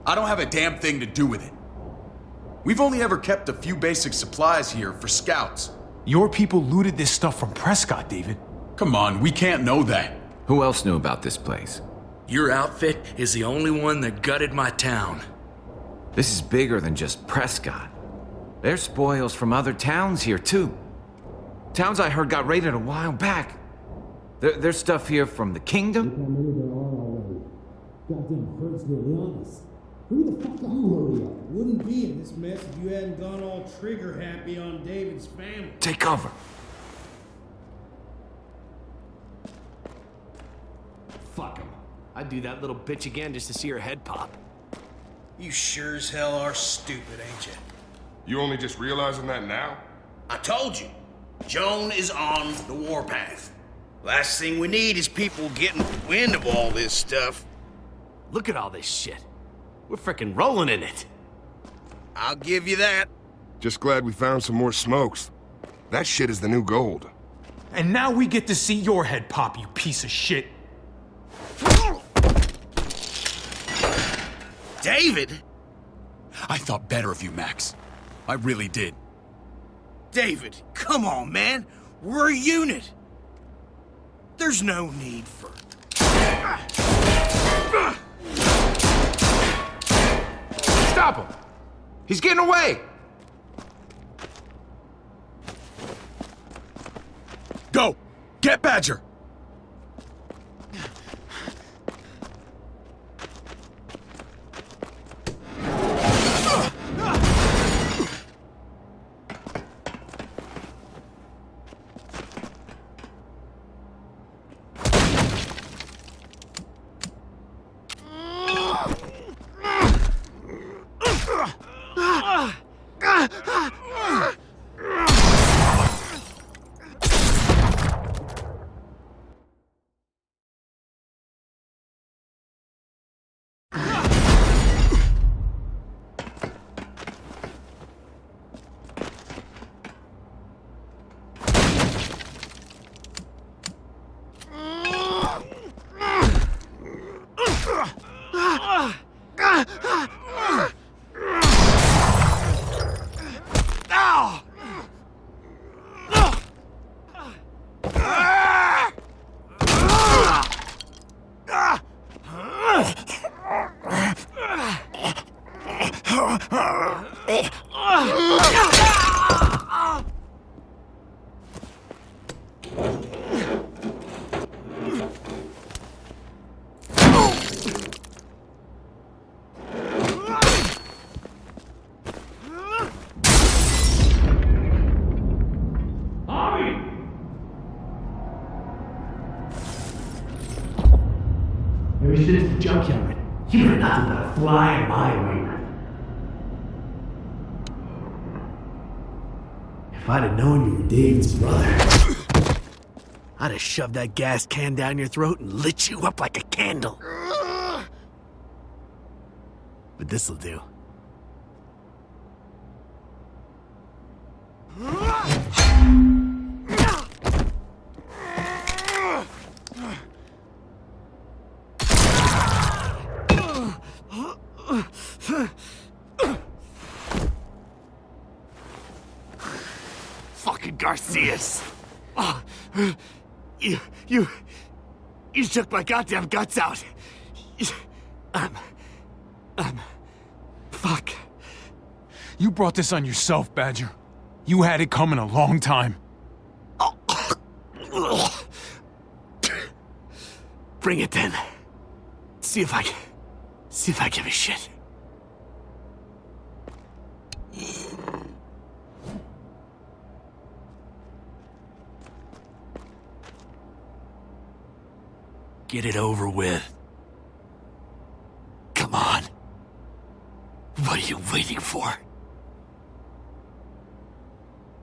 I don't have a damn thing to do with it. We've only ever kept a few basic supplies here for scouts. Your people looted this stuff from Prescott, David. Come on, we can't know that. Who else knew about this place? Your outfit is the only one that gutted my town. This is bigger than just Prescott. There's spoils from other towns here, too. Towns I heard got raided a while back. There's stuff here from the kingdom. Goddamn herd's nearly on us. Who the fuck are you, hurry up? Wouldn't be in this mess if you hadn't gone all trigger happy on David's family. Take cover. Fuck him. I'd do that little bitch again just to see her head pop. You sure as hell are stupid, ain't you? You only just realizing that now? I told you. Joan is on the warpath. Last thing we need is people getting wind of all this stuff. Look at all this shit. We're frickin' rolling in it. I'll give you that. Just glad we found some more smokes. That shit is the new gold. And now we get to see your head pop, you piece of shit. David? I thought better of you, Max. I really did. David, come on, man. We're a unit. There's no need for... Stop him! He's getting away! Go! Get Badger! Ever since the junkyard, you were nothing but a fly in my way. If I'd have known you were David's brother, I'd have shoved that gas can down your throat and lit you up like a candle. But this'll do. Fucking Garcias. Oh, you took my goddamn guts out. Fuck. You brought this on yourself, Badger. You had it coming a long time. Bring it then. See if I give a shit. Get it over with. Come on. What are you waiting for?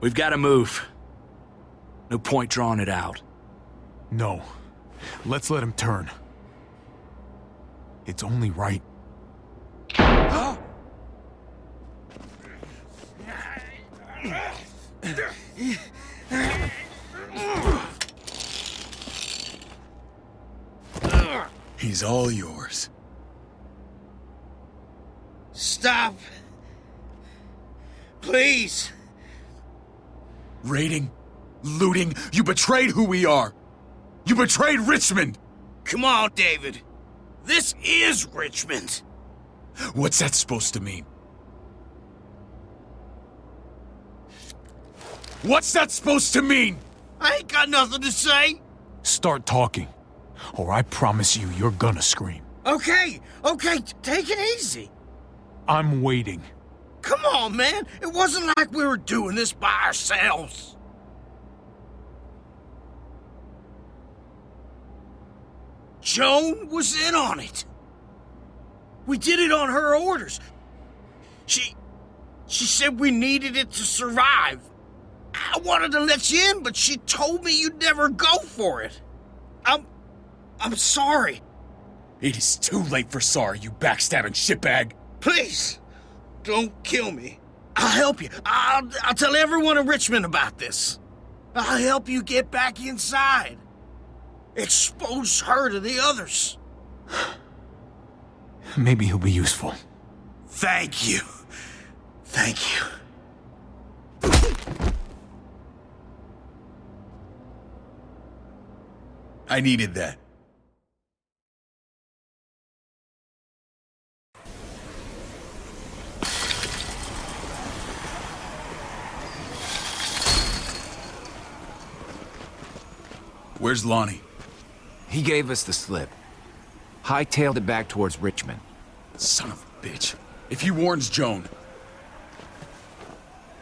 We've got to move. No point drawing it out. No. Let's let him turn. It's only right. He's all yours. Stop. Please. Raiding, looting, you betrayed who we are. You betrayed Richmond. Come on, David. This is Richmond. What's that supposed to mean? What's that supposed to mean? I ain't got nothing to say. Start talking, or I promise you, you're gonna scream. Okay, take it easy. I'm waiting. Come on, man. It wasn't like we were doing this by ourselves. Joan was in on it. We did it on her orders. She said we needed it to survive. I wanted to let you in, but she told me you'd never go for it. I'm sorry. It is too late for sorry, you backstabbing shitbag. Please, don't kill me. I'll help you. I'll tell everyone in Richmond about this. I'll help you get back inside. Expose her to the others. Maybe he'll be useful. Thank you. Thank you. I needed that. Where's Lonnie? He gave us the slip. Hightailed it back towards Richmond. Son of a bitch. If he warns Joan...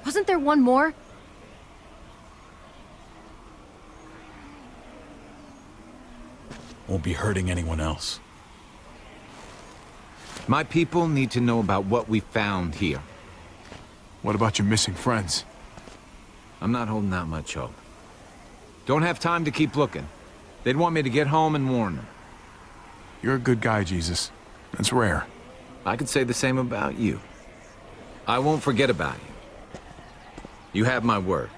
Wasn't there one more? Won't be hurting anyone else. My people need to know about what we found here. What about your missing friends? I'm not holding out much hope. Don't have time to keep looking. They'd want me to get home and warn them. You're a good guy, Jesus. That's rare. I could say the same about you. I won't forget about you. You have my word.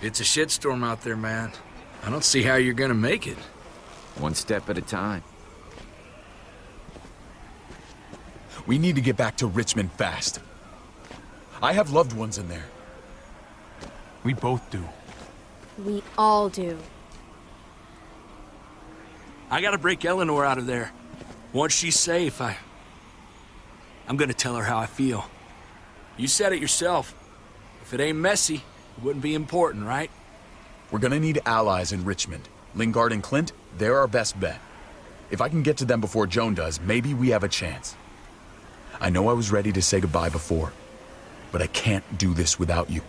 It's a shitstorm out there, man. I don't see how you're gonna make it. One step at a time. We need to get back to Richmond fast. I have loved ones in there. We both do. We all do. I gotta break Eleanor out of there. Once she's safe, I'm gonna tell her how I feel. You said it yourself. If it ain't messy, it wouldn't be important, right? We're gonna need allies in Richmond. Lingard and Clint, they're our best bet. If I can get to them before Joan does, maybe we have a chance. I know I was ready to say goodbye before, but I can't do this without you.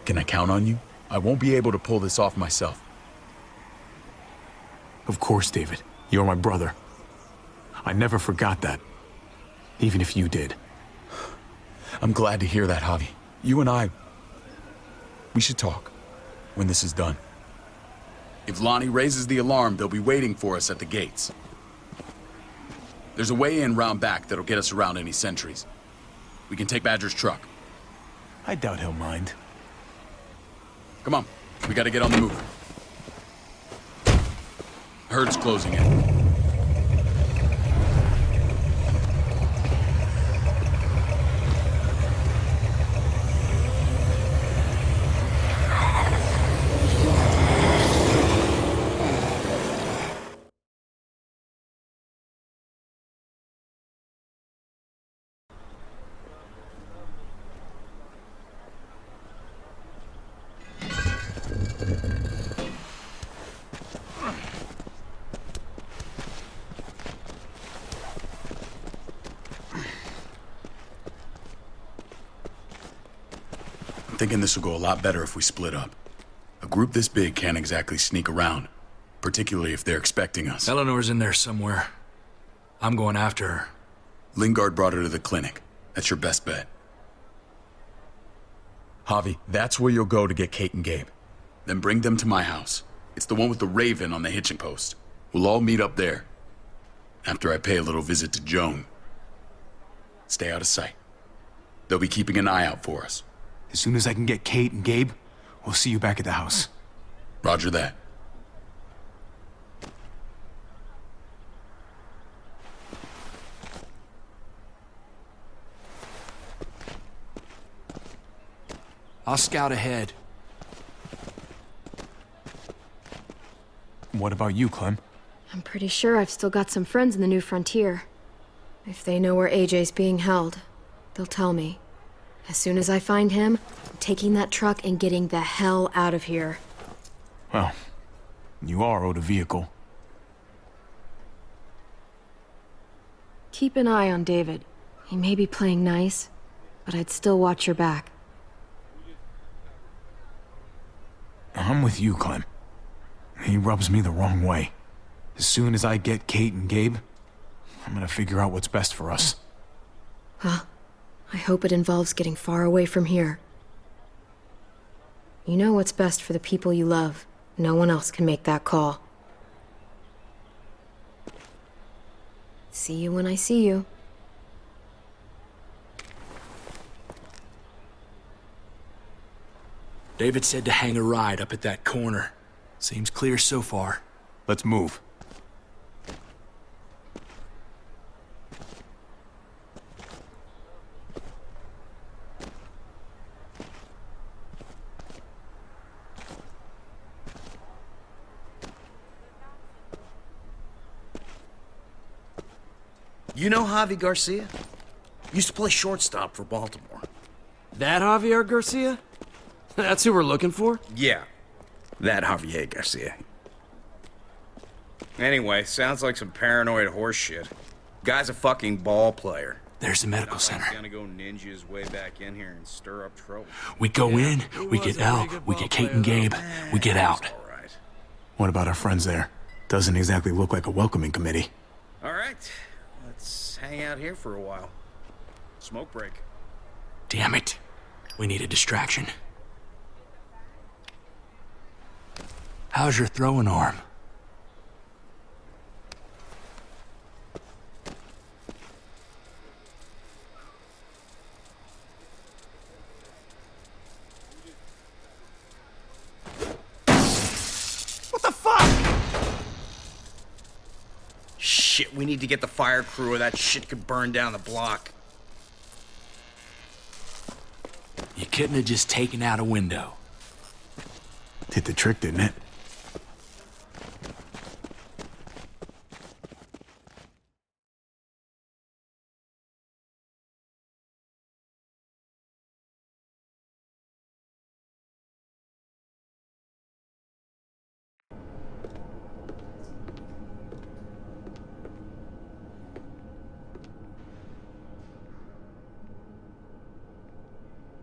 Can I count on you? I won't be able to pull this off myself. Of course, David. You're my brother. I never forgot that. Even if you did. I'm glad to hear that, Javi. You and I... we should talk when this is done. If Lonnie raises the alarm, they'll be waiting for us at the gates. There's a way in round back that'll get us around any sentries. We can take Badger's truck. I doubt he'll mind. Come on, we gotta get on the move. Herd's closing in. Thinking this will go a lot better if we split up. A group this big can't exactly sneak around, particularly if they're expecting us. Eleanor's in there somewhere. I'm going after her. Lingard brought her to the clinic. That's your best bet. Javi, that's where you'll go to get Kate and Gabe. Then bring them to my house. It's the one with the raven on the hitching post. We'll all meet up there. After I pay a little visit to Joan. Stay out of sight. They'll be keeping an eye out for us. As soon as I can get Kate and Gabe, we'll see you back at the house. Roger that. I'll scout ahead. What about you, Clem? I'm pretty sure I've still got some friends in the New Frontier. If they know where AJ's being held, they'll tell me. As soon as I find him, I'm taking that truck and getting the hell out of here. Well, you are owed a vehicle. Keep an eye on David. He may be playing nice, but I'd still watch your back. I'm with you, Clem. He rubs me the wrong way. As soon as I get Kate and Gabe, I'm gonna figure out what's best for us. Well, I hope it involves getting far away from here. You know what's best for the people you love. No one else can make that call. See you when I see you. David said to hang a ride up at that corner. Seems clear so far. Let's move. You know Javi Garcia? Used to play shortstop for Baltimore. That Javier Garcia? That's who we're looking for? Yeah, that Javier Garcia. Anyway, sounds like some paranoid horse shit. Guy's a fucking ball player. There's the medical Not center. like he's gonna go ninja his way back in here and stir up trouble. We go in, we get Elle, we get Kate and Gabe, we get out. What about our friends there? Doesn't exactly look like a welcoming committee. All right, let's hang out here for a while. Smoke break. Damn it. We need a distraction. How's your throwing arm? What the fuck? Shit, we need to get the fire crew or that shit could burn down the block. You couldn't have just taken out a window. Did the trick, didn't it?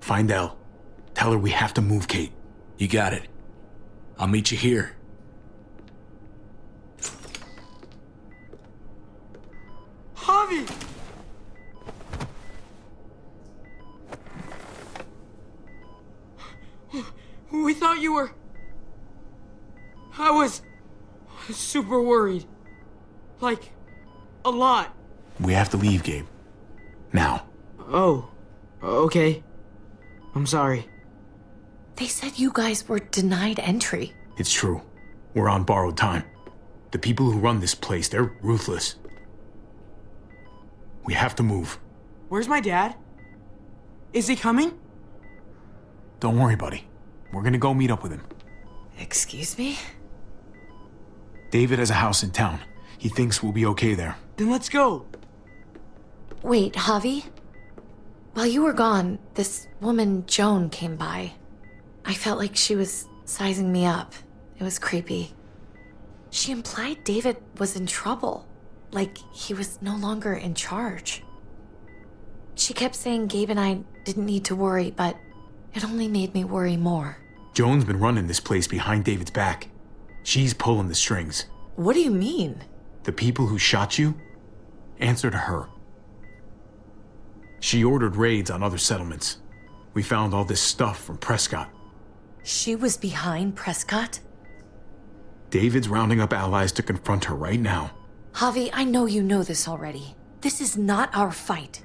Find Elle. Tell her we have to move Kate. You got it. I'll meet you here. Javi! We thought you were... I was super worried. Like, a lot. We have to leave, Gabe. Now. Oh, okay. I'm sorry. They said you guys were denied entry. It's true. We're on borrowed time. The people who run this place, they're ruthless. We have to move. Where's my dad? Is he coming? Don't worry, buddy. We're gonna go meet up with him. Excuse me? David has a house in town. He thinks we'll be okay there. Then let's go. Wait, Javi? While you were gone, this woman, Joan, came by. I felt like she was sizing me up. It was creepy. She implied David was in trouble. Like he was no longer in charge. She kept saying Gabe and I didn't need to worry, but it only made me worry more. Joan's been running this place behind David's back. She's pulling the strings. What do you mean? The people who shot you answer to her. She ordered raids on other settlements. We found all this stuff from Prescott. She was behind Prescott? David's rounding up allies to confront her right now. Javi, I know you know this already. This is not our fight.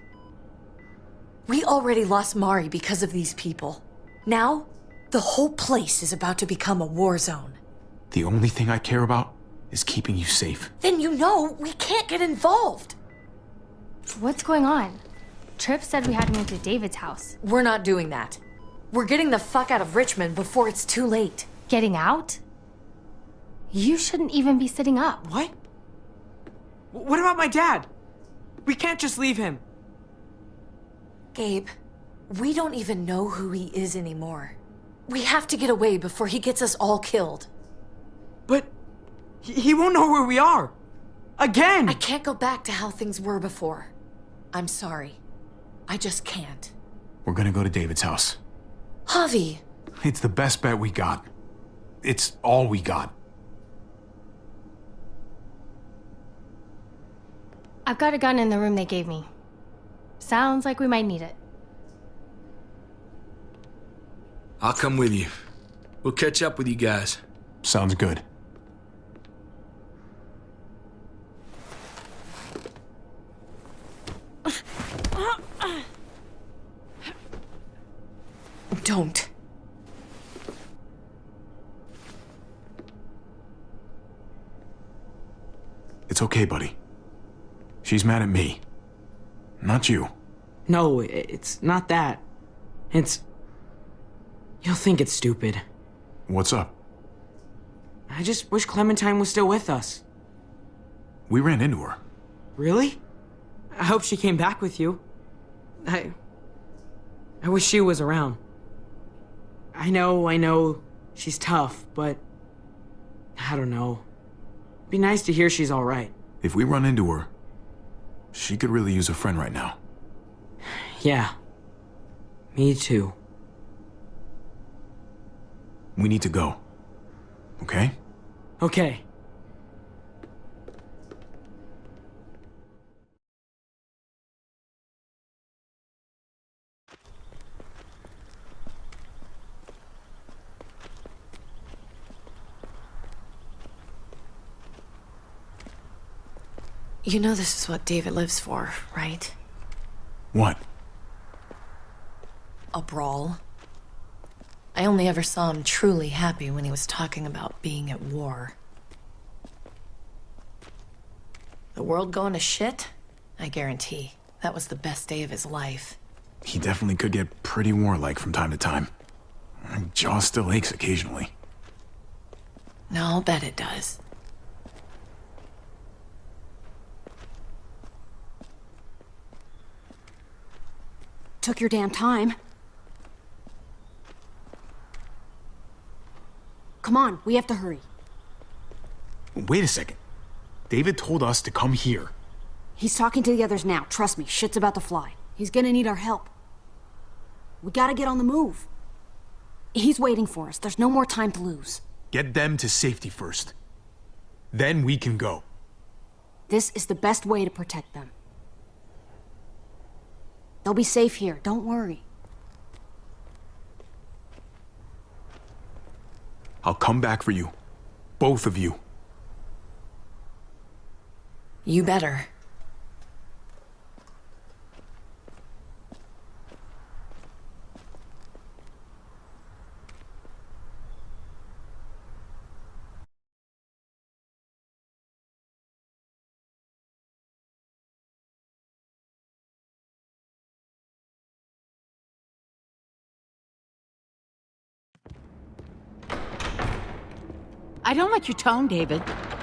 We already lost Mari because of these people. Now, the whole place is about to become a war zone. The only thing I care about is keeping you safe. Then you know we can't get involved. What's going on? Tripp said we had to move to David's house. We're not doing that. We're getting the fuck out of Richmond before it's too late. Getting out? You shouldn't even be sitting up. What? What about my dad? We can't just leave him. Gabe, we don't even know who he is anymore. We have to get away before he gets us all killed. But he won't know where we are. Again! I can't go back to how things were before. I'm sorry. I just can't. We're gonna go to David's house. Javi! It's the best bet we got. It's all we got. I've got a gun in the room they gave me. Sounds like we might need it. I'll come with you. We'll catch up with you guys. Sounds good. Don't. It's okay, buddy. She's mad at me. Not you. No, it's not that. It's... You'll think it's stupid. What's up? I just wish Clementine was still with us. We ran into her. Really? I hope she came back with you. I wish she was around. I know, she's tough, but... I don't know. It'd be nice to hear she's alright. If we run into her, she could really use a friend right now. Yeah. Me too. We need to go. Okay? Okay. You know this is what David lives for, right? What? A brawl. I only ever saw him truly happy when he was talking about being at war. The world going to shit? I guarantee. That was the best day of his life. He definitely could get pretty warlike from time to time. My jaw still aches occasionally. No, I'll bet it does. Took your damn time. Come on, we have to hurry. Wait a second. David told us to come here. He's talking to the others now. Trust me, shit's about to fly. He's gonna need our help. We gotta get on the move. He's waiting for us. There's no more time to lose. Get them to safety first. Then we can go. This is the best way to protect them. They'll be safe here, don't worry. I'll come back for you. Both of you. You better. I don't like your tone, David.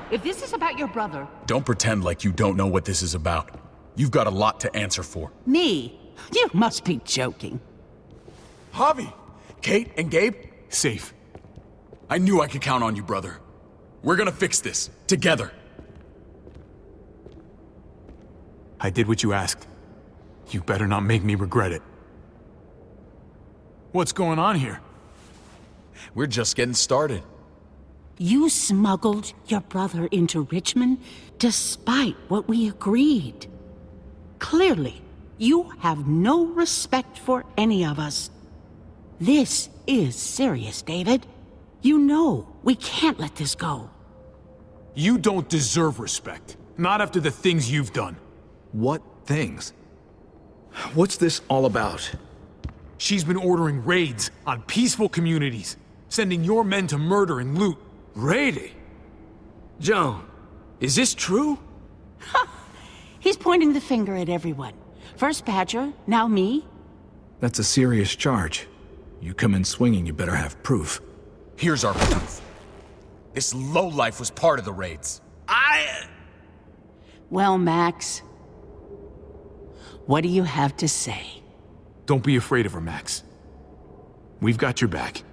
If this is about your brother... Don't pretend like you don't know what this is about. You've got a lot to answer for. Me? You must be joking. Javi! Kate and Gabe? Safe. I knew I could count on you, brother. We're gonna fix this. Together. I did what you asked. You better not make me regret it. What's going on here? We're just getting started. You smuggled your brother into Richmond despite what we agreed. Clearly, you have no respect for any of us. This is serious, David. You know we can't let this go. You don't deserve respect. Not after the things you've done. What things? What's this all about? She's been ordering raids on peaceful communities, sending your men to murder and loot. Raiding? Joan, is this true? He's pointing the finger at everyone. First Badger, now me. That's a serious charge. You come in swinging, you better have proof. Here's our proof. This lowlife was part of the raids. Well, Max, what do you have to say? Don't be afraid of her, Max. We've got your back.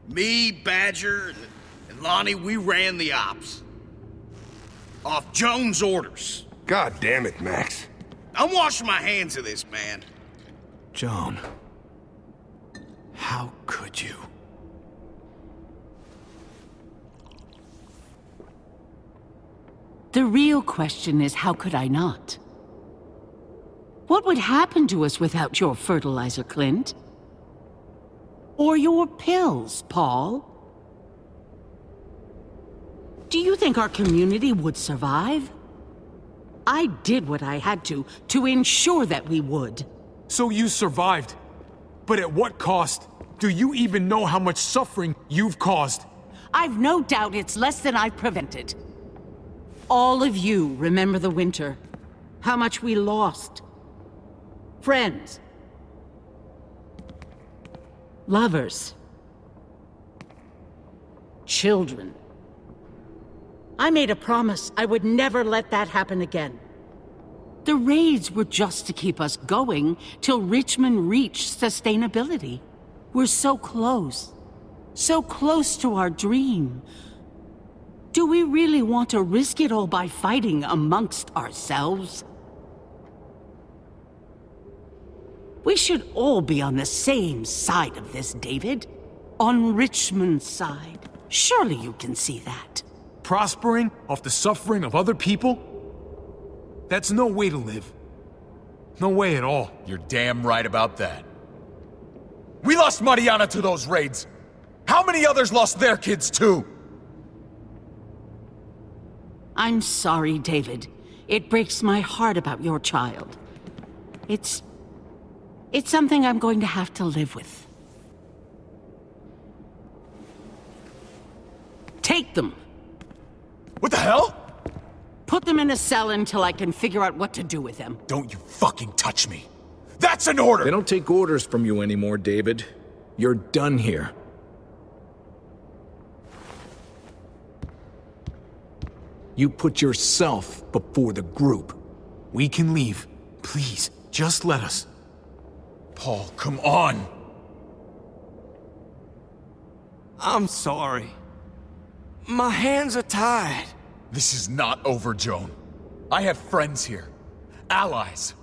Me, Badger, and Lonnie, we ran the ops. Off Jones' orders. God damn it, Max. I'm washing my hands of this, man. Joan. How could you? The real question is, how could I not? What would happen to us without your fertilizer, Clint? Or your pills, Paul? Do you think our community would survive? I did what I had to ensure that we would. So you survived. But at what cost? Do you even know how much suffering you've caused? I've no doubt it's less than I've prevented. All of you remember the winter. How much we lost. Friends. Lovers. Children. I made a promise I would never let that happen again. The raids were just to keep us going till Richmond reached sustainability. We're so close to our dream. Do we really want to risk it all by fighting amongst ourselves? We should all be on the same side of this, David. On Richmond's side. Surely you can see that. Prospering off the suffering of other people? That's no way to live. No way at all. You're damn right about that. We lost Mariana to those raids. How many others lost their kids too? I'm sorry, David. It breaks my heart about your child. It's something I'm going to have to live with. Take them. What the hell? Put them in a cell until I can figure out what to do with them. Don't you fucking touch me. That's an order! They don't take orders from you anymore, David. You're done here. You put yourself before the group. We can leave. Please, just let us. Paul, come on! I'm sorry. My hands are tied. This is not over, Joan. I have friends here. Allies.